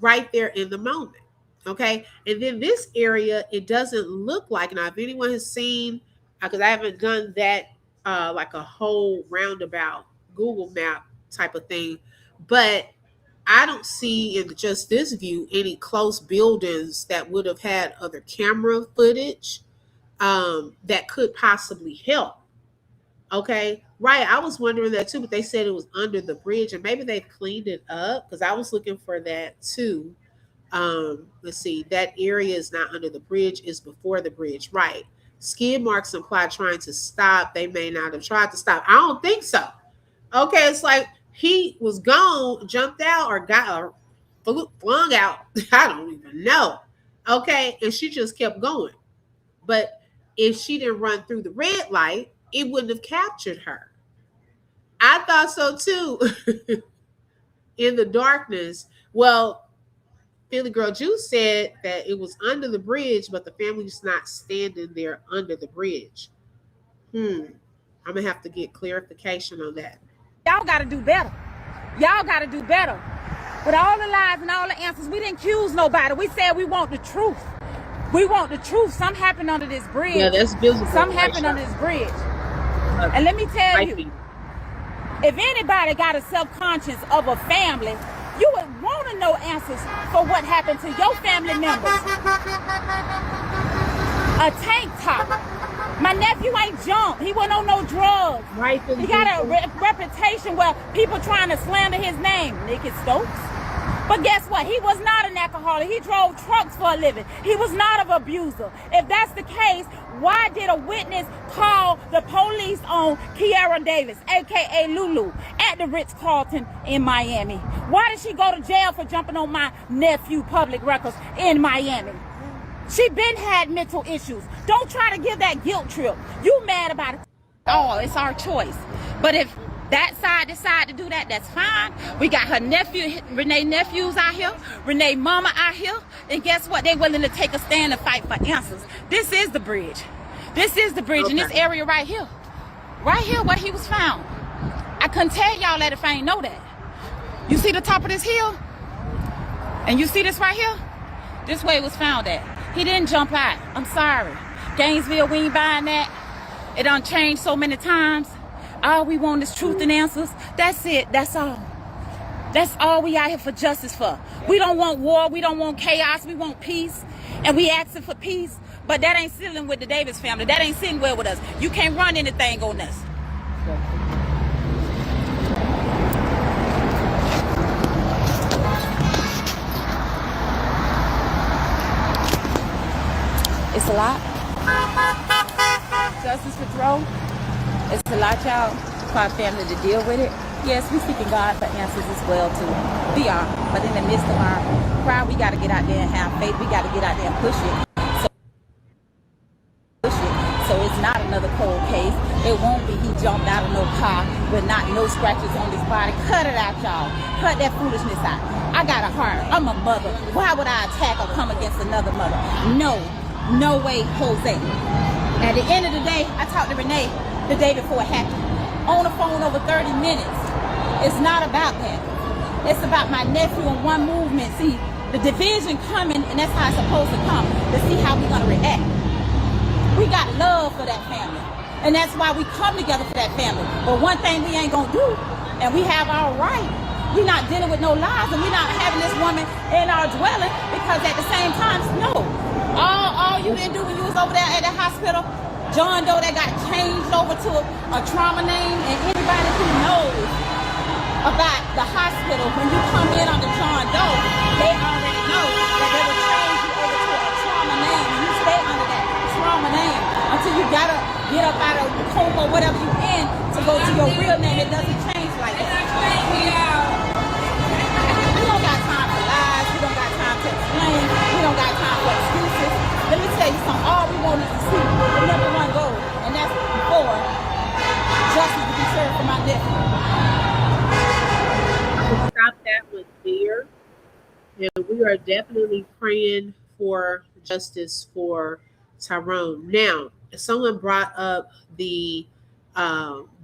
right there in the moment. Okay. And then this area, it doesn't look like, now if anyone has seen, because I haven't done that like a whole roundabout Google map type of thing, but I don't see in just this view any close buildings that would have had other camera footage that could possibly help. Okay. Right. I was wondering that too, but they said it was under the bridge and maybe they've cleaned it up because I was looking for that too. Let's see, that area is not under the bridge, is before the bridge. Right. Skid marks imply trying to stop. They may not have tried to stop. I don't think so. Okay, it's like he was gone, jumped out, or got flung out. I don't even know. Okay, and she just kept going. But if she didn't run through the red light, it wouldn't have captured her. I thought so too. In the darkness. Well, Philly Girl Juice said that it was under the bridge, but the family's not standing there under the bridge. I'm gonna have to get clarification on that. Y'all gotta do better. Y'all gotta do better. With all the lies and all the answers, we didn't accuse nobody. We said we want the truth. We want the truth. Something happened under this bridge. Yeah, that's visible. Something happened under this bridge. And let me tell you, if anybody got a self-conscious of a family, you would want to know answers for what happened to your family members. A tank top. My nephew ain't jumped. He wasn't on no drugs. Right. He got a reputation where people trying to slander his name. Nicky Stokes. But guess what? He was not an alcoholic. He drove trucks for a living. He was not an abuser. If that's the case, why did a witness call the police on Kiara Davis, a.k.a. Lulu, at the Ritz-Carlton in Miami? Why did she go to jail for jumping on my nephew public records in Miami? She been had mental issues. Don't try to give that guilt trip. You mad about it? Oh, it's our choice. But if that side decide to do that, that's fine. We got her nephew, Renee nephews out here, Renee mama out here, and guess what? They willing to take a stand and fight for answers. This is the bridge. This is the bridge in this area right here. Right here where he was found. I couldn't tell y'all that if I ain't know that. You see the top of this hill? And you see this right here? This way it was found at. He didn't jump out. I'm sorry. Gainesville, we ain't buying that. It done changed so many times. All we want is truth and answers. That's it. That's all. That's all we out here for justice for. We don't want war. We don't want chaos. We want peace. And we asking for peace. But that ain't sitting with the Davis family. That ain't sitting well with us. You can't run anything on us. It's a lot. Justice Patrol. It's a lot, y'all, for our family to deal with it. Yes, we seeking God for answers as well too. We are. But in the midst of our cry, we got to get out there and have faith. We got to get out there and push it. So it's not another cold case. It won't be he jumped out of no car with no scratches on his body. Cut it out, y'all. Cut that foolishness out. I got a heart. I'm a mother. Why would I attack or come against another mother? No. No way, Jose. At the end of the day, I talked to Renee the day before it happened. On the phone over 30 minutes. It's not about that. It's about my nephew in one movement. See, the division coming, and that's how it's supposed to come, to see how we're going to react. We got love for that family. And that's why we come together for that family. But one thing we ain't going to do, and we have our right, we're not dealing with no lies, and we're not having this woman in our dwelling, because at the same time, no. All you didn't do when you was over there at the hospital, John Doe, that got changed over to a trauma name, and anybody who knows about the hospital, when you come in under John Doe, they already know that they will change you over to a trauma name, and you stay under that trauma name until you gotta get up out of the coma or whatever you in to go to your real name. It doesn't change like that. We don't got time for lies. We don't got time to explain. We don't got time for excuses. Let me tell you something. All we want is to see the number one goal, and that's for justice to be served for my nephew. Stop that one there. And we are definitely praying for justice for Tyrone. Now, someone brought up the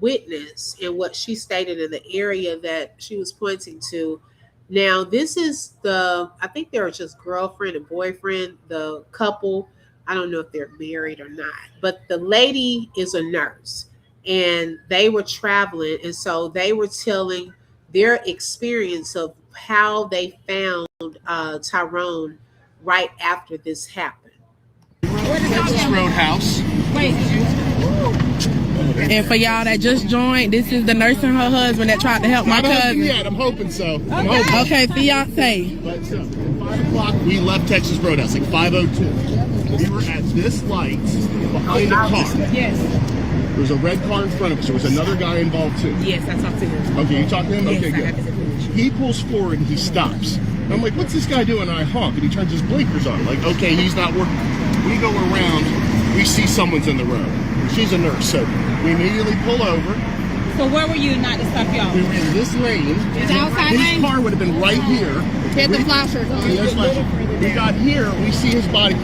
witness and what she stated in the area that she was pointing to. Now, this is I think they're just girlfriend and boyfriend, the couple. I don't know if they're married or not, but the lady is a nurse and they were traveling. And so they were telling their experience of how they found Tyrone right after this happened. Texas Roadhouse. Wait. And for y'all that just joined, this is the nurse and her husband that tried to help my cousin. Yeah, I'm hoping so. Okay, fiance. But so, 5 o'clock, we left Texas Roadhouse, like 5:02. We were at this light behind the car. Yes. There was a red car in front of us. There was another guy involved too. Yes, I talked to him. Okay, you talked to him? Yes, Okay, I good. got this information. He pulls forward and he stops. And I'm like, what's this guy doing? And I honk and he turns his blinkers on. Like, okay, he's not working. We go around, we see someone's in the road. She's a nurse, so we immediately pull over. So where were you not to stop y'all? We were in this lane. Is it outside His lane? car would have been right here. He had the flashers on. Yeah, there's flashers. We got here, we see his body.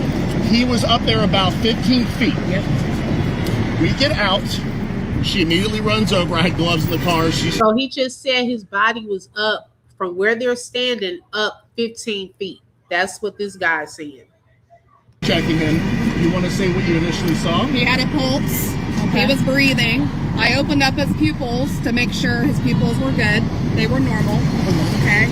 He was up there about 15 feet. Yep. We get out. She immediately runs over. I had gloves in the car. So he just said his body was up from where they're standing up 15 feet. That's what this guy's saying. Checking in. You want to say what you initially saw? He had a pulse. Okay. He was breathing. I opened up his pupils to make sure his pupils were good. They were normal. Okay.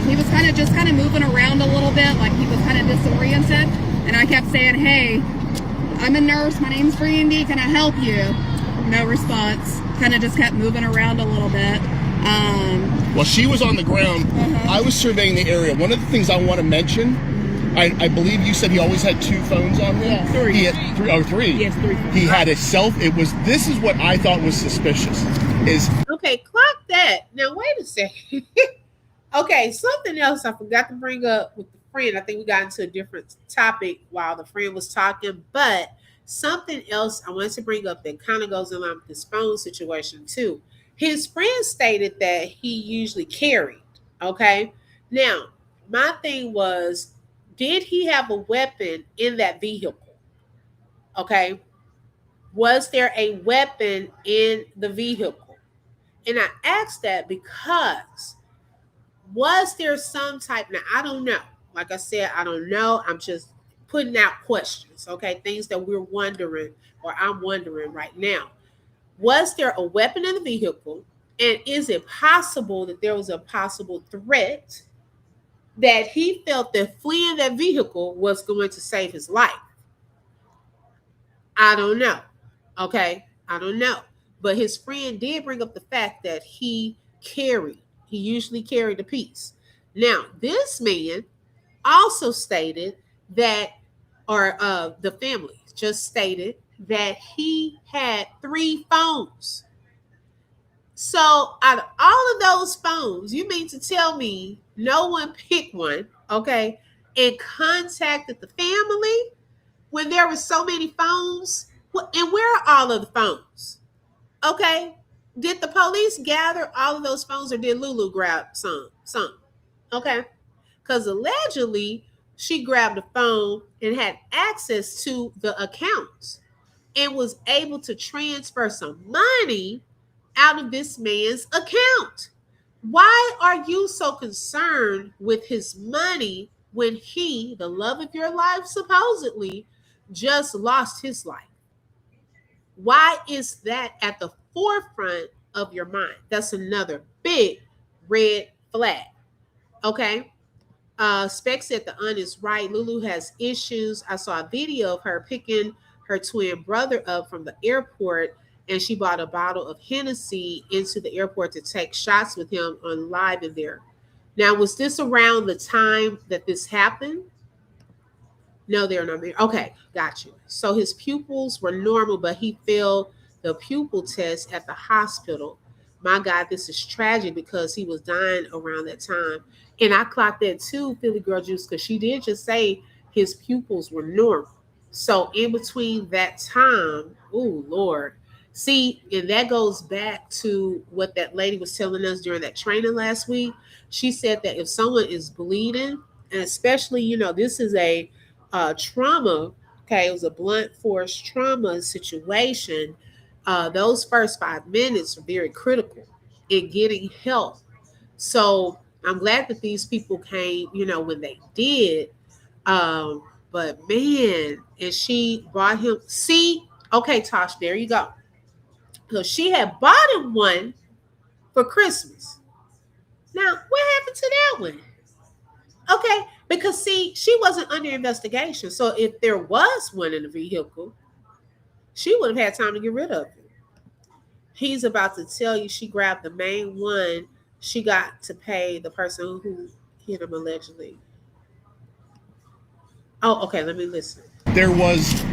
He was kind of moving around a little bit, like he was kind of disoriented. And I kept saying, "Hey, I'm a nurse. My name's Brandy. Can I help you?" No response. Kind of just kept moving around a little bit. While she was on the ground, I was surveying the area. One of the things I want to mention, I believe you said he always had 2 phones on him. Yes. 3. He had 3. Oh, 3. Yes, 3. He had a this is what I thought was suspicious. Okay, clock that. Now wait a second. Okay, something else I forgot to bring up with the friend. I think we got into a different topic while the friend was talking, but something else I wanted to bring up that kind of goes along with this phone situation too. His friend stated that he usually carried. Okay. Now, my thing was, did he have a weapon in that vehicle? Okay. Was there a weapon in the vehicle? And I asked that because was there some type, now I don't know. Like I said, I don't know. I'm just putting out questions, okay? Things that we're wondering or I'm wondering right now. Was there a weapon in the vehicle? And is it possible that there was a possible threat that he felt that fleeing that vehicle was going to save his life? I don't know. Okay. I don't know. But his friend did bring up the fact that he usually carried a piece. Now, this man also stated that, or the family just stated that he had 3 phones. So out of all of those phones, you mean to tell me no one picked one, okay, and contacted the family when there were so many phones? And where are all of the phones? Okay. Did the police gather all of those phones or did Lulu grab some? Okay. Because allegedly she grabbed a phone and had access to the accounts and was able to transfer some money out of this man's account. Why are you so concerned with his money when he, the love of your life, supposedly just lost his life? Why is that at the forefront of your mind? That's another big red flag. Okay. Spec said the aunt is right. Lulu has issues. I saw a video of her picking her twin brother up from the airport, and she bought a bottle of Hennessy into the airport to take shots with him on live in there. Now, was this around the time that this happened? No, they're not there. Okay, got you. So his pupils were normal, but he failed the pupil test at the hospital. My God, this is tragic because he was dying around that time. And I clocked that too, Philly Girl Juice, because she did just say his pupils were normal. So in between that time, oh Lord. See, and that goes back to what that lady was telling us during that training last week. She said that if someone is bleeding, and especially, this is a trauma, okay, it was a blunt force trauma situation. Those first 5 minutes are very critical in getting help. So I'm glad that these people came, when they did. But man, and she bought him. See, okay, Tosh, there you go. So she had bought him one for Christmas. Now, what happened to that one? Okay, because see, she wasn't under investigation. So if there was one in the vehicle, she would have had time to get rid of it. He's about to tell you she grabbed the main one. She got to pay the person who hit him allegedly. Oh, okay, let me listen. There was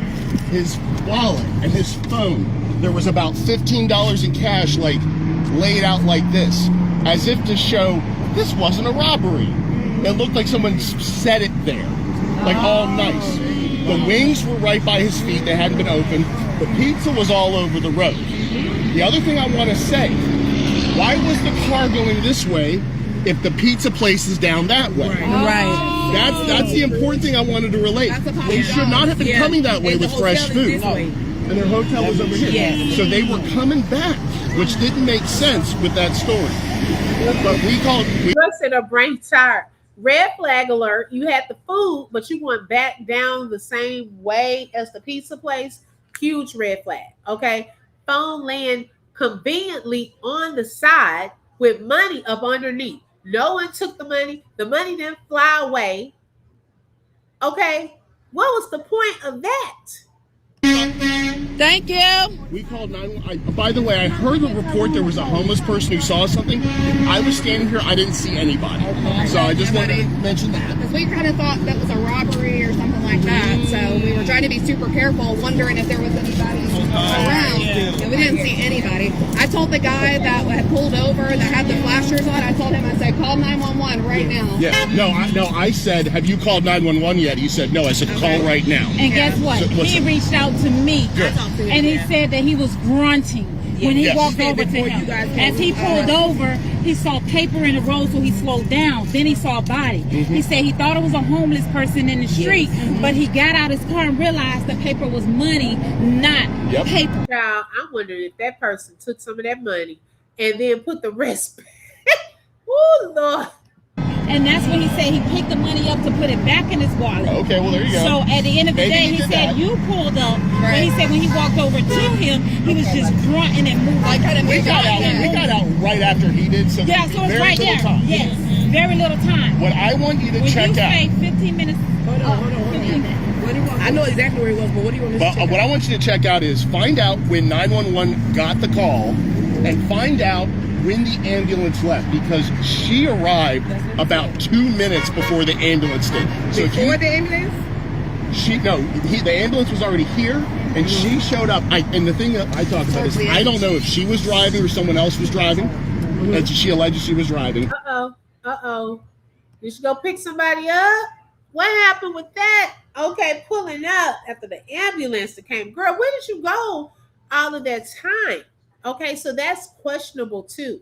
his wallet and his phone. There was about $15 in cash, laid out like this, as if to show this wasn't a robbery. It looked like someone set it there, all nice. The wings were right by his feet. They hadn't been opened. The pizza was all over the road. The other thing I want to say, why was the car going this way if the pizza place is down that way? Right. That's the important thing I wanted to relate. They should not have been coming that way with fresh food. And their hotel was over here. Yes. So they were coming back, which didn't make sense with that story. But we called... Listen, a brain tired. Red flag alert. You had the food, but you went back down the same way as the pizza place. Huge red flag. Okay. Phone laying conveniently on the side with money up underneath. No one took the money. The money didn't fly away. Okay. What was the point of that? Thank you. We called 911. By the way, I heard the report there was a homeless person who saw something. I was standing here. I didn't see anybody. So I just wanted to mention that. Because we kind of thought that was a robbery or something like that. So we were trying to be super careful, wondering if there was anybody around. And we didn't see anybody. I told the guy that had pulled over, that had the flashers on, I told him, I said, call 911 right now. Yeah. No, I said, have you called 911 yet? He said, no. I said, call right now. And guess what? So, he reached out to me. Good. And he said that he was grunting. when he Yes. walked over to him. As he pulled over, he saw paper in the road, so he slowed down. Then he saw a body. He said he thought it was a homeless person in the street, but he got out his car and realized the paper was money, not paper. Child, I wondered if that person took some of that money and then put the rest back. Oh, Lord. And that's when he said he picked the money up to put it back in his wallet. Okay, well, there you go. So at the end of the Maybe day, he he did said that. you pulled up. But he said when he walked over to him, he was just grunting and moving. We got out right after he did, so Yeah, so it's very right little there. time. Yes, very little time. What I want you to When check you out. say 15 minutes. Hold on. 15 minutes. I know exactly where he was, but what do you want to check What I want you to check out is find out when 911 got the call and find out when the ambulance left, because she arrived about 2 minutes before the ambulance did. So Before the ambulance? The ambulance was already here, and she showed up. And the thing that I talk about is I don't know if she was driving or someone else was driving. And she alleged she was driving. Uh-oh. You should go pick somebody up? What happened with that? Okay, pulling up after the ambulance that came. Girl, where did you go all of that time? Okay, so that's questionable too.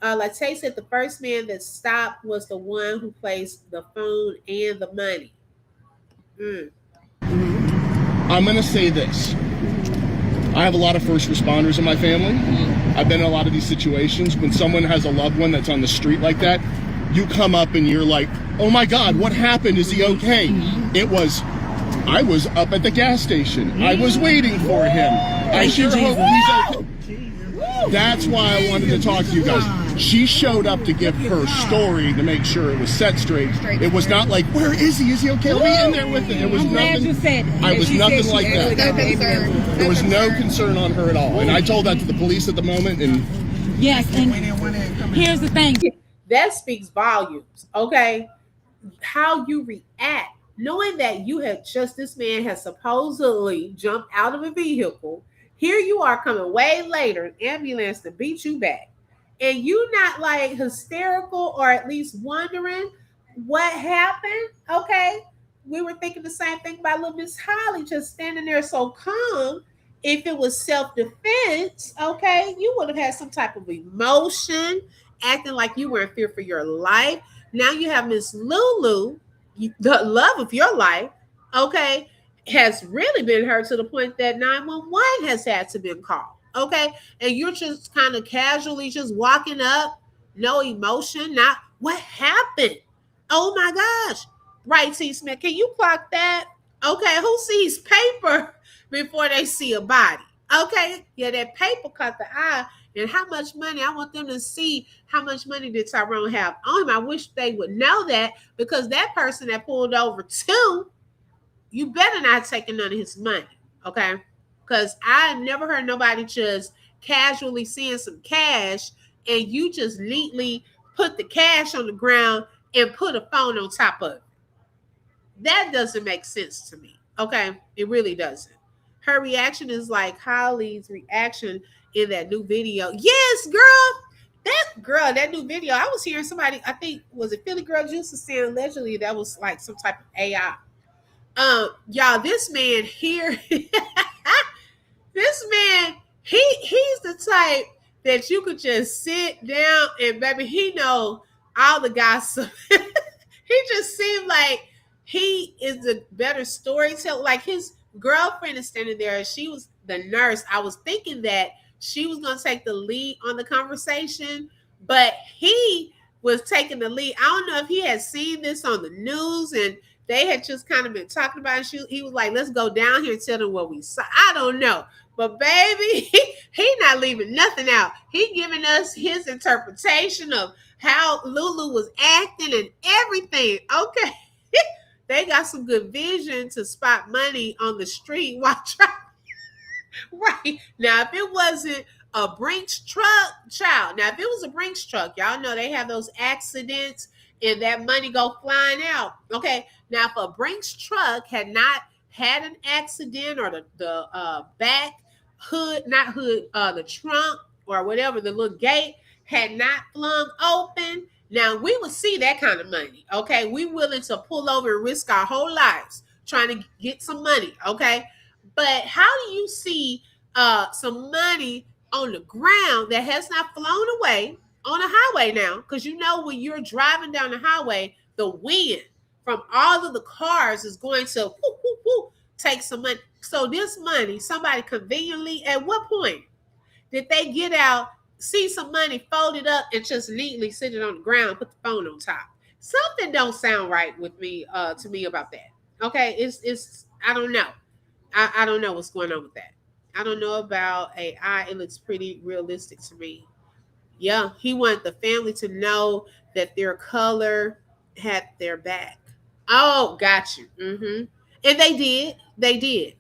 Latte said the first man that stopped was the one who placed the phone and the money. I'm going to say this. I have a lot of first responders in my family. I've been in a lot of these situations. When someone has a loved one that's on the street like that, you come up and you're like, oh my God, what happened? Is he okay? I was up at the gas station. I was waiting for him. I sure hope he's okay. That's why I wanted to talk to you guys. She showed up to give her story to make sure it was set straight. It was not like, where is he? Is he okay? I'll be in there with it. It was I'm glad you said nothing. it. I was nothing like that. There was no concern. concern on her at all. And I told that to the police at the moment. And Yes, and here's the thing. That speaks volumes, okay? How you react, knowing that this man has supposedly jumped out of a vehicle. Here you are coming way later, an ambulance to beat you back. And you not like hysterical or at least wondering what happened, okay? We were thinking the same thing about little Miss Holly just standing there so calm. If it was self-defense, okay, you would have had some type of emotion, acting like you were in fear for your life. Now you have Miss Lulu, the love of your life, okay, has really been hurt to the point that 911 has had to be called, okay? And you're just kind of casually just walking up, no emotion, not what happened? Oh my gosh. Right, T. Smith, can you clock that? Okay, who sees paper before they see a body? Okay, yeah, that paper caught the eye. And how much money? I want them to see how much money did Tyrone have on him. I wish they would know that, because that person that pulled over too, you better not take none of his money, okay? Because I never heard nobody just casually seeing some cash and you just neatly put the cash on the ground and put a phone on top of it. That doesn't make sense to me, okay? It really doesn't. Her reaction is like Holly's reaction in that new video. Yes, girl, that new video. I was hearing somebody, I think, was it Philly Girl Juice, saying allegedly that was like some type of AI. Y'all, this man here, this man, he's the type that you could just sit down and baby, he know all the gossip. He just seemed like he is a better storyteller. Like his girlfriend is standing there, and she was the nurse. I was thinking that she was gonna take the lead on the conversation, but he was taking the lead. I don't know if he had seen this on the news and they had just kind of been talking about it. He was like, let's go down here and tell them what we saw. I don't know. But baby, he not leaving nothing out. He giving us his interpretation of how Lulu was acting and everything. Okay. They got some good vision to spot money on the street while trying. Right. Now, if it wasn't a Brinks truck, child. Now, if it was a Brinks truck, y'all know they have those accidents and that money go flying out. Okay. Now, if a Brinks truck had not had an accident, or the back hood, not hood, the trunk or whatever, the little gate had not flung open, now we would see that kind of money. Okay. We willing to pull over and risk our whole lives trying to get some money. Okay. But how do you see some money on the ground that has not flown away on a highway now, because you know when you're driving down the highway, the wind from all of the cars is going to whoo, whoo, whoo, take some money. So this money, somebody conveniently, at what point did they get out, see some money folded up, and just neatly sit it on the ground, put the phone on top? Something don't sound right with me, to me about that. Okay, it's I don't know. I don't know what's going on with that. I don't know about AI. It looks pretty realistic to me. Yeah, he wanted the family to know that their color had their back. Oh, got you. And they did. They did.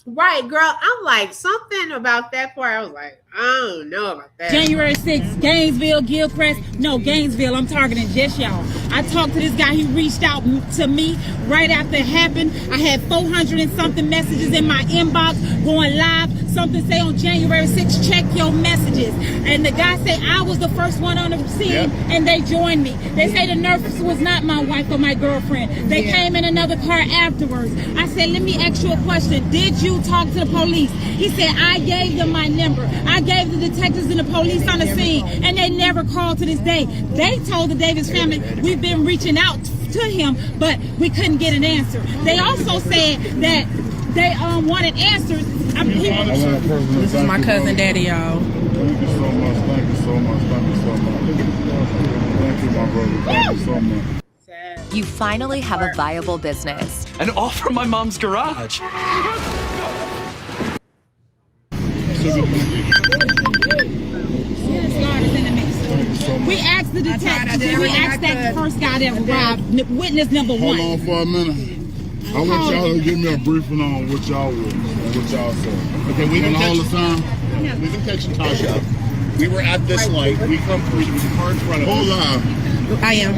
Right, girl. I'm like, something about that part. I was like, I don't know about that. January 6th, Gainesville, Gilchrist. No, Gainesville. I'm targeting just y'all. I talked to this guy. He reached out to me right after it happened. I had 400 and something messages in my inbox going live. Something say on January 6th, check your messages. And the guy said I was the first one on the scene, and they joined me. They say the nurse was not my wife or my girlfriend. They came in another car afterwards. I said, let me ask you a question. Did you talk to the police? He said, I gave them my number. I gave the detectives and the police on the scene, and they never called to this day. They told the Davis family, we've been reaching out to him, but we couldn't get an answer. They also said that they wanted answers. This is my cousin daddy, y'all. Thank you so much. Thank you so much. Thank you so much. Thank you, my brother. Thank you so much. You finally have a viable business. And all from my mom's garage. We asked the detective. We asked that first guy that arrived, witness number one. Hold on for a minute. I want y'all to give me a briefing on what y'all were and what y'all said. Okay, we've been all catching, the time. We've been catching Tasha. We were at this light. We come through. There was a car in front of us. Hold on. I am.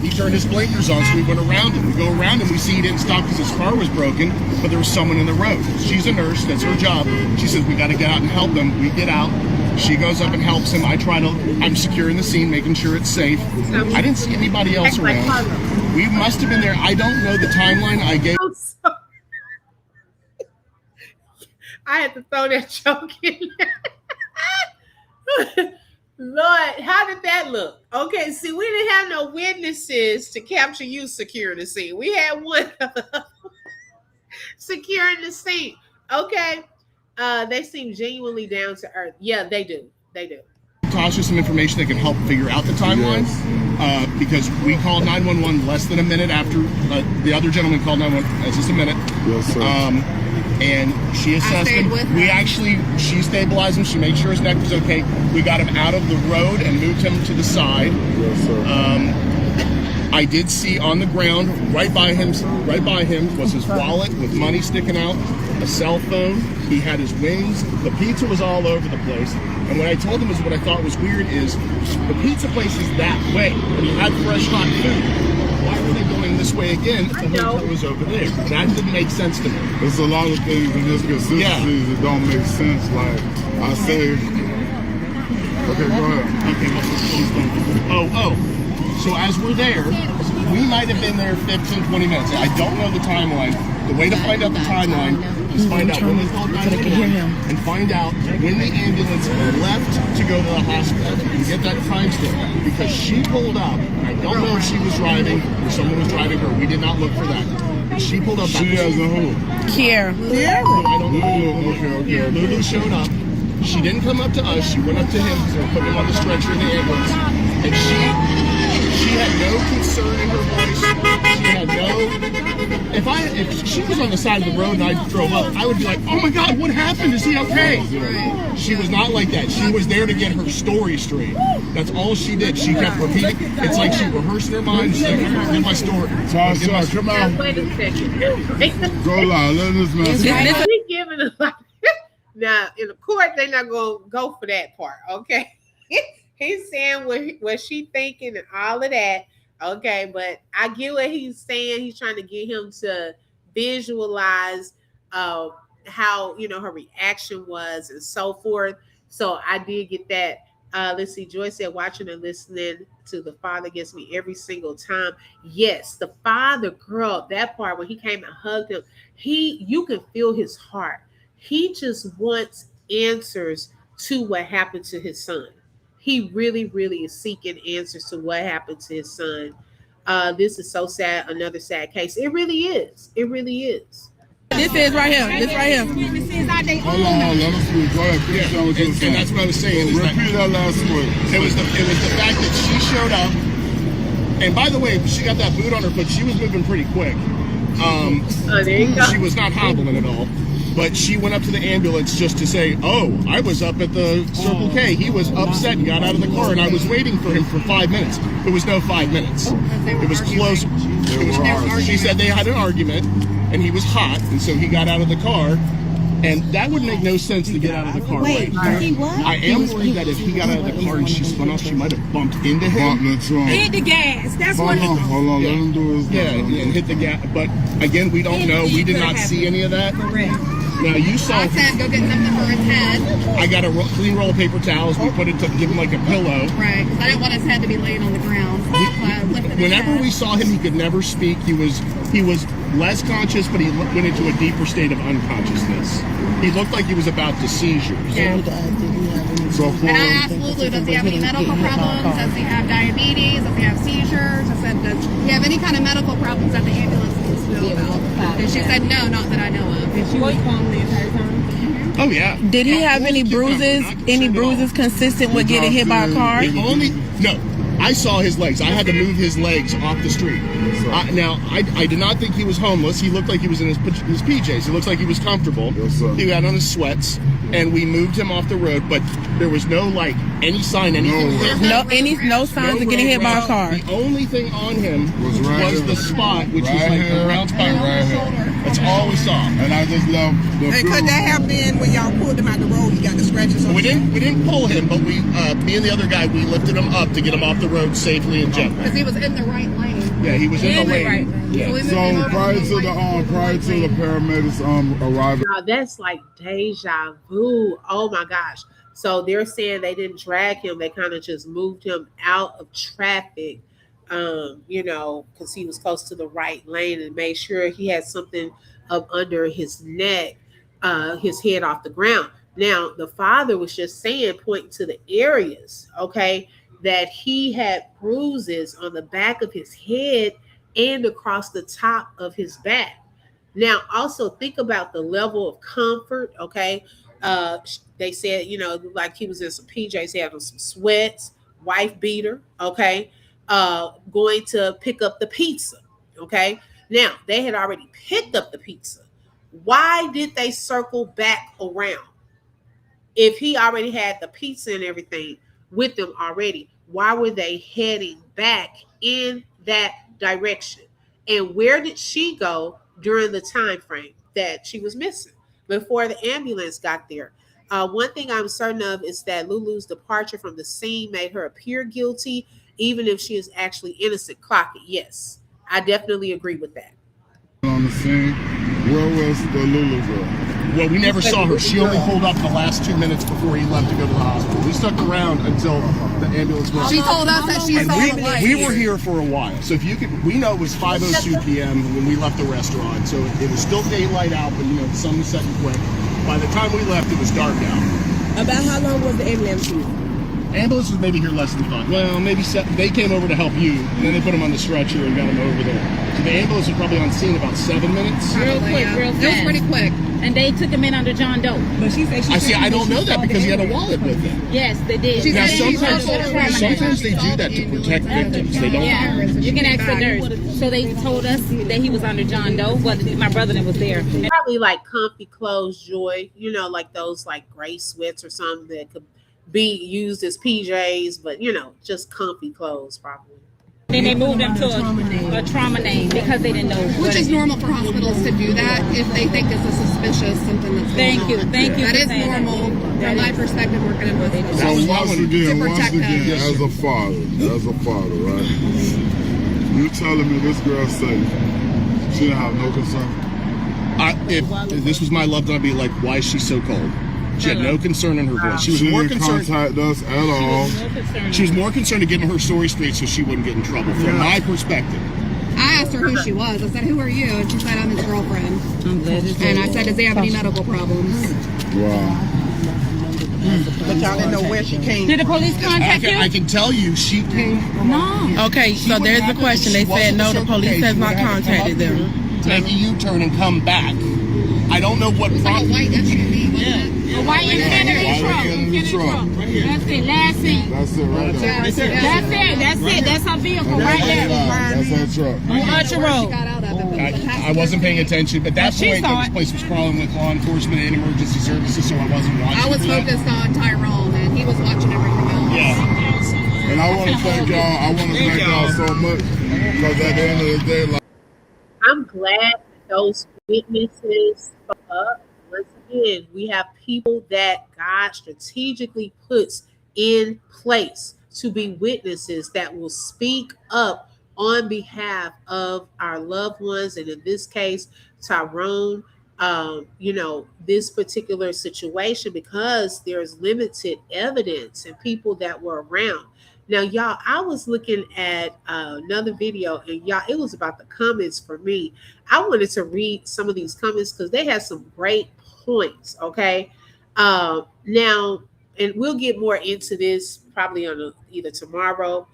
He turned his blinkers on, so we went around him. We go around him. We see he didn't stop because his car was broken, but there was someone in the road. She's a nurse. That's her job. She says, we got to get out and help him. We get out. She goes up and helps him. I'm securing the scene, making sure it's safe. I didn't see anybody else around. We must have been there. I don't know the timeline. I had to throw that joke in there. Lord, how did that look? Okay, see, we didn't have no witnesses to capture you securing the scene. We had one securing the scene. Okay. They seem genuinely down to earth. Yeah, they do. They do. Tasha some information that can help figure out the timeline. Because we called 911 less than a minute after the other gentleman called 911. That's just a minute. Yes, sir. And she assessed him. She stabilized him. She made sure his neck was okay. We got him out of the road and moved him to the side. Yes, sir. I did see on the ground right by him was his wallet with money sticking out, a cell phone. He had his wings. The pizza was all over the place. And what I told him is what I thought was weird is the pizza place is that way. And he had fresh hot food. Why were they going this way again if the hotel was over there? That didn't make sense to me. There's a lot of things in this consistencies that don't make sense. Like I say, okay, go ahead. Okay, so as we're there, we might have been there 15, 20 minutes. I don't know the timeline. The way to find out the timeline is find out when they called 911 and find out when the ambulance left to go to the hospital and get that time stamp. Because she pulled up. I don't know if she was driving or someone was driving her. We did not look for that. She pulled up. She as a who? Kier. I don't know. Okay. Lulu showed up. She didn't come up to us. She went up to him because they were putting him on the stretcher in the ambulance. And she had no concern in her voice. She had no. If she was on the side of the road and I drove up, I would be like, "Oh my God, what happened? Is he okay?" She was not like that. She was there to get her story straight. That's all she did. She kept repeating. It's like she rehearsed in her mind. She's like, "Get my story." Tasha, come on. Wait a second. Go loud. Let this man. We giving a lot. Now in the court, they're not gonna go for that part. Okay. He's saying what she thinking and all of that. Okay, but I get what he's saying. He's trying to get him to visualize how her reaction was and so forth. So I did get that. Let's see. Joy said, watching and listening to the father gets me every single time. Yes, the father, girl, that part when he came and hugged him, you can feel his heart. He just wants answers to what happened to his son. He really, really is seeking answers to what happened to his son. This is so sad. Another sad case. It really is. It really is. This is right here. This right here. Hold on, let us speak. Go ahead, finish on what you were saying. And that's what I was saying. Repeat that last word. It was the fact that she showed up. And by the way, she got that boot on her foot. She was moving pretty quick. There you go. She was not hobbling at all. But she went up to the ambulance just to say, oh, I was up at the Circle K. He was upset and got out of the car, and I was waiting for him for 5 minutes. It was no 5 minutes. It was close. She said they had an argument, and he was hot, and so he got out of the car. And that would make no sense to get out of the car. Wait, he what? I am worried that if he got out of the car and she spun off, she might have bumped into him. Hit the gas. That's what. Hold on, let him do his Yeah, and hit the gas. But again, we don't know. We did not see any of that. Correct. Now you saw. I said go get something for his head. I got a clean roll of paper towels. We put it to give him like a pillow. Right, because I didn't want his head to be laying on the ground. So I lifted his Whenever head. we saw him, he could never speak. He was less conscious, but he went into a deeper state of unconsciousness. He looked like he was about to seizures. Yeah. So And I asked Lulu, does he have any medical problems? Does he have diabetes? Does he have seizures? I said, does he have any kind of medical problems that the ambulance needs to know about? And she said, no, not that I know of. And she was calm the entire time? Oh yeah. Did he have any bruises? Any bruises consistent with getting hit by a car? No. I saw his legs. I had to move his legs off the street. Now, I did not think he was homeless. He looked like he was in his PJs. He looks like he was comfortable. Yes, sir. He had on his sweats, and we moved him off the road. But there was no any sign, anything. No signs of getting hit by a car. The only thing on him was the spot, which was like here, the round spot right here. That's all we saw. And I just love the And could that have been when y'all pulled him out the road? He got the scratches on We didn't pull him, but me and the other guy, we lifted him up to get him off the road safely and gently. Because he was in the right lane. Yeah, he was in the lane. Right. Yeah. So prior to the paramedics arriving. Now, that's like deja vu. Oh my gosh. So they're saying they didn't drag him. They kind of just moved him out of traffic, because he was close to the right lane and made sure he had something up under his neck, his head off the ground. Now, the father was just saying, pointing to the areas, okay, that he had bruises on the back of his head and across the top of his back. Now, also think about the level of comfort, okay? They said, like he was in some PJs, he had on some sweats, wife beater, okay? Going to pick up the pizza, okay? Now, they had already picked up the pizza. Why did they circle back around? If he already had the pizza and everything with them already, why were they heading back in that direction? And where did she go during the time frame that she was missing before the ambulance got there? One thing I'm certain of is that Lulu's departure from the scene made her appear guilty, even if she is actually innocent. Clock it. Yes, I definitely agree with that. On the scene, where was the Lulu girl? Well, we never saw her. She only pulled up the last 2 minutes before he left to go to the hospital. We stuck around until the ambulance was. She told us that she saw the light. We were here for a while. So if you could, we know it was 5:02 p.m. when we left the restaurant. So it was still daylight out, but the sun was setting quick. By the time we left, it was dark out. About how long was the ambulance here? Ambulance was maybe here less than 5. Well, maybe 7. They came over to help you, and then they put him on the stretcher and got him over there. So the ambulance was probably on scene about 7 minutes. Real quick, real fast. It was pretty quick. And they took him in under John Doe. But she said I don't know that because he had a wallet with him. Yes, they did. Now sometimes they do that to protect victims. They don't. Yeah, you can ask the nurse. So they told us that he was under John Doe, but my brother was there. Probably like comfy clothes, Joy. Like those like gray sweats or something that could be used as PJs, but just comfy clothes probably. Then they moved him to a trauma name because they didn't know. Which is normal for hospitals to do that if they think it's a suspicious something that's going on. Thank you. That is normal from my perspective working in hospitals. So once again, as a father, right? You telling me this girl's safe? She didn't have no concern. If this was my loved one, I'd be like, why is she so cold? She had no concern in her voice. She was more concerned. Contact us at all. She was more concerned to getting her story straight so she wouldn't get in trouble. From my perspective. I asked her who she was. I said, "Who are you?" And she said, "I'm his girlfriend." And I said, "Does he have any medical problems?" Wow. But y'all didn't know where she came Did the from. police contact you? I can tell you, she came from over here. Okay, She so wouldn't there's have the to- question. They she said wasn't no, the Circle police K. has She not would have to come contacted up them. here, Take a U-turn and come back. I don't know what prompted white SUV. A white Infinity truck. That's it. Last seat. That's it right there. right there. That's it. That's her vehicle right there. That's her truck. On Archer Road. Got out of it, but it was a I wasn't paying attention, but that she point, saw this it. place was crawling with law enforcement and emergency services, so I wasn't watching. I was for that. focused on Tyrone, and he was watching everything else. Yeah. And I want to thank y'all. I want to thank y'all so much because at the end of the day, like, I'm glad that those witnesses spoke up. Once again, we have people that God strategically puts in place to be witnesses that will speak up on behalf of our loved ones, and in this case, Tyrone. This particular situation, because there's limited evidence and people that were around. Now, y'all, I was looking at another video, and y'all, it was about the comments for me. I wanted to read some of these comments because they had some great points. Okay, now, and we'll get more into this probably on either tomorrow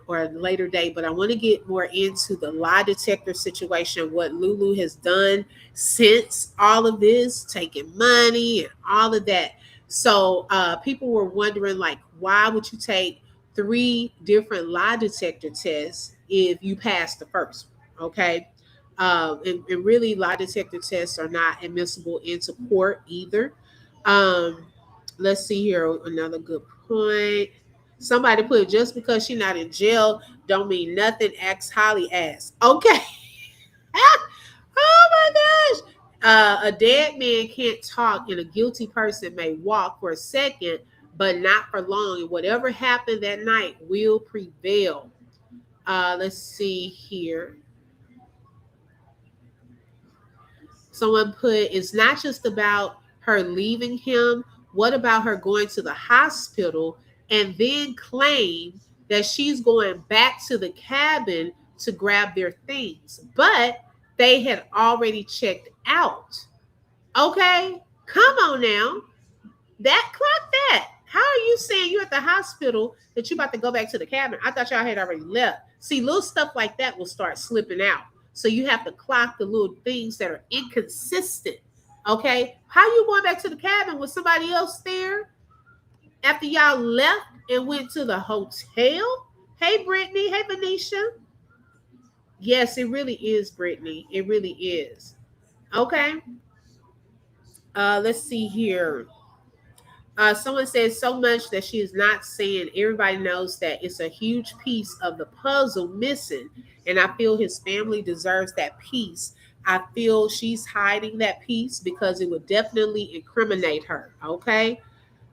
or a later day. But I want to get more into the lie detector situation, what Lulu has done since all of this, taking money and all of that. So people were wondering, like, why would you take 3 different lie detector tests if you pass the first one? Okay. And really, lie detector tests are not admissible into court either. Um, let's see here, another good point. Somebody put, just because she's not in jail don't mean nothing. Ask Holly ass. Okay. Oh my gosh. A dead man can't talk, and a guilty person may walk for a second, but not for long. And whatever happened that night will prevail. Let's see here. Someone put, it's not just about her leaving him. What about her going to the hospital and then claim that she's going back to the cabin to grab their things? But they had already checked out. Okay, come on now. That clock that. How are you saying you're at the hospital that you're about to go back to the cabin? I thought y'all had already left. See, little stuff like that will start slipping out. So you have to clock the little things that are inconsistent. Okay, how you going back to the cabin with somebody else there after y'all left and went to the hotel? Hey, Brittany. Hey, Venetia. Yes, it really is, Brittany. It really is. Okay. Let's see here. Someone says so much that she is not saying. Everybody knows that it's a huge piece of the puzzle missing. And I feel his family deserves that piece. I feel she's hiding that piece because it would definitely incriminate her. Okay.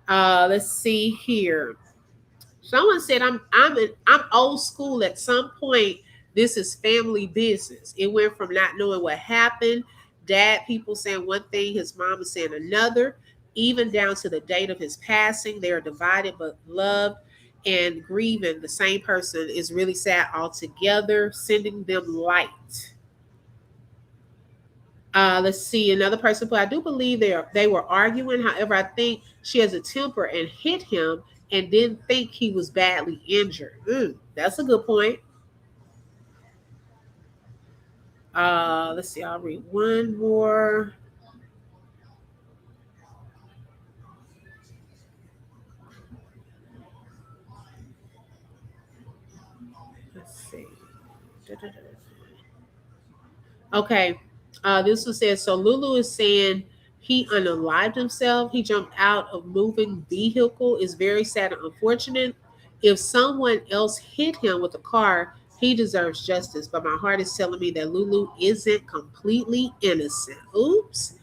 Let's see here. Someone said I'm old school. At some point, this is family business. It went from not knowing what happened, dad people saying one thing, his mom is saying another, even down to the date of his passing. They are divided but loved and grieving. The same person is really sad altogether, sending them light. Let's see, another person put, I do believe they were arguing. However, I think she has a temper and hit him and didn't think he was badly injured. That's a good point. Let's see, I'll read one more. Let's see. Okay. This one says, so Lulu is saying he unalived himself. He jumped out of moving vehicle. Is very sad and unfortunate. If someone else hit him with a car, he deserves justice. But my heart is telling me that Lulu isn't completely innocent. Oops.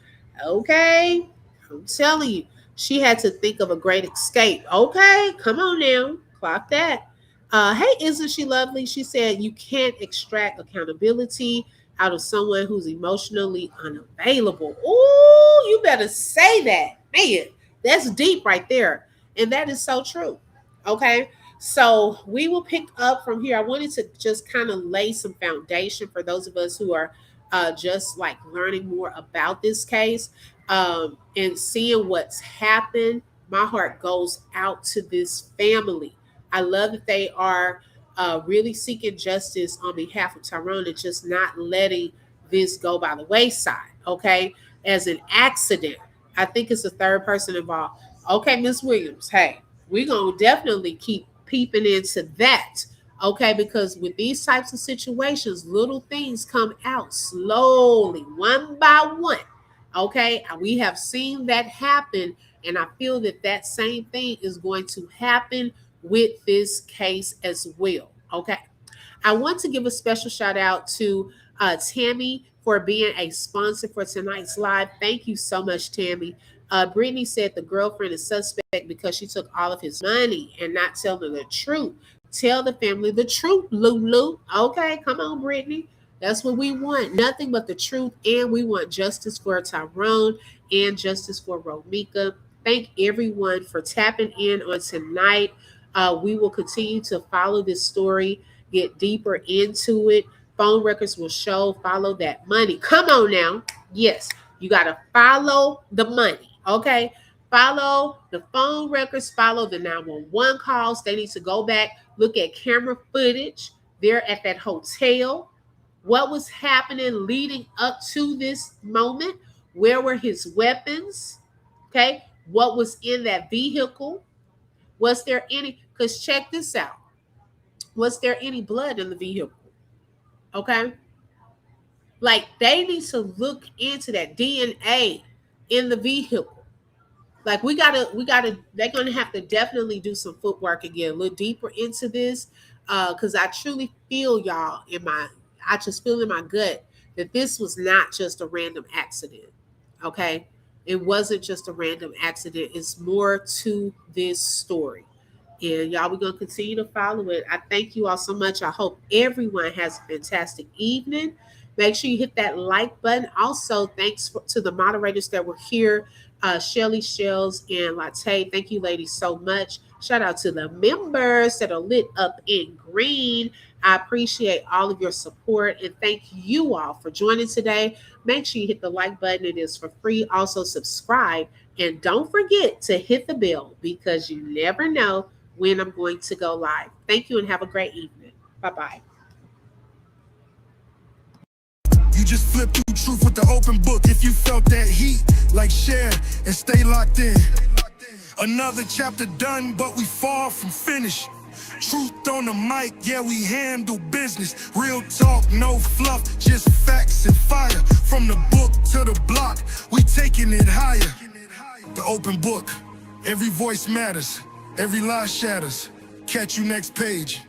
Okay. I'm telling you, she had to think of a great escape. Okay. Come on now. Clock that. Hey, isn't she lovely? She said, you can't extract accountability out of someone who's emotionally unavailable. Oh, you better say that. Man, that's deep right there. And that is so true. Okay. So we will pick up from here. I wanted to just kind of lay some foundation for those of us who are just like learning more about this case and seeing what's happened. my heart goes out to this family. I love that they are really seeking justice on behalf of Tyrone and just not letting this go by the wayside, okay? As an accident. I think it's a third person involved. Okay, Miss Williams, hey, we're going to definitely keep peeping into that, okay? Because with these types of situations, little things come out slowly, one by one, okay? We have seen that happen, and I feel that that same thing is going to happen with this case as well, okay? I want to give a special shout out to Tammy for being a sponsor for tonight's live. Thank you so much, Tammy. Brittany said the girlfriend is suspect because she took all of his money and not telling the truth. Tell the family the truth, Lulu. Okay, come on, Brittany. That's what we want. Nothing but the truth. And we want justice for Tyrone and justice for Romeca. Thank everyone for tapping in on tonight. We will continue to follow this story, get deeper into it. Phone records will show, follow that money. Come on now. Yes, you got to follow the money. Okay. Follow the phone records, follow the 911 calls. They need to go back, look at camera footage there at that hotel. What was happening leading up to this moment? Where were his weapons? Okay. What was in that vehicle? Was there any, because check this out. Was there any blood in the vehicle? Okay. Like they need to look into that DNA in the vehicle. Like we gotta, they're gonna have to definitely do some footwork and get a little deeper into this. Cause I truly feel y'all I just feel in my gut that this was not just a random accident. Okay. It wasn't just a random accident. It's more to this story. And y'all, we're going to continue to follow it. I thank you all so much. I hope everyone has a fantastic evening. Make sure you hit that like button. Also, thanks to the moderators that were here, Shelly, Shells, and Latte. Thank you, ladies, so much. Shout out to the members that are lit up in green. I appreciate all of your support, and thank you all for joining today. Make sure you hit the like button. It is for free. Also, subscribe. And don't forget to hit the bell because you never know when I'm going to go live. Thank you and have a great evening. Bye-bye. You just flip through truth with the open book. If you felt that heat, like share and stay locked in. Another chapter done, but we far from finished. Truth on the mic, yeah, we handle business. Real talk, no fluff, just facts and fire. From the book to the block, we taking it higher. The open book, every voice matters. Every lie shatters. Catch you next page.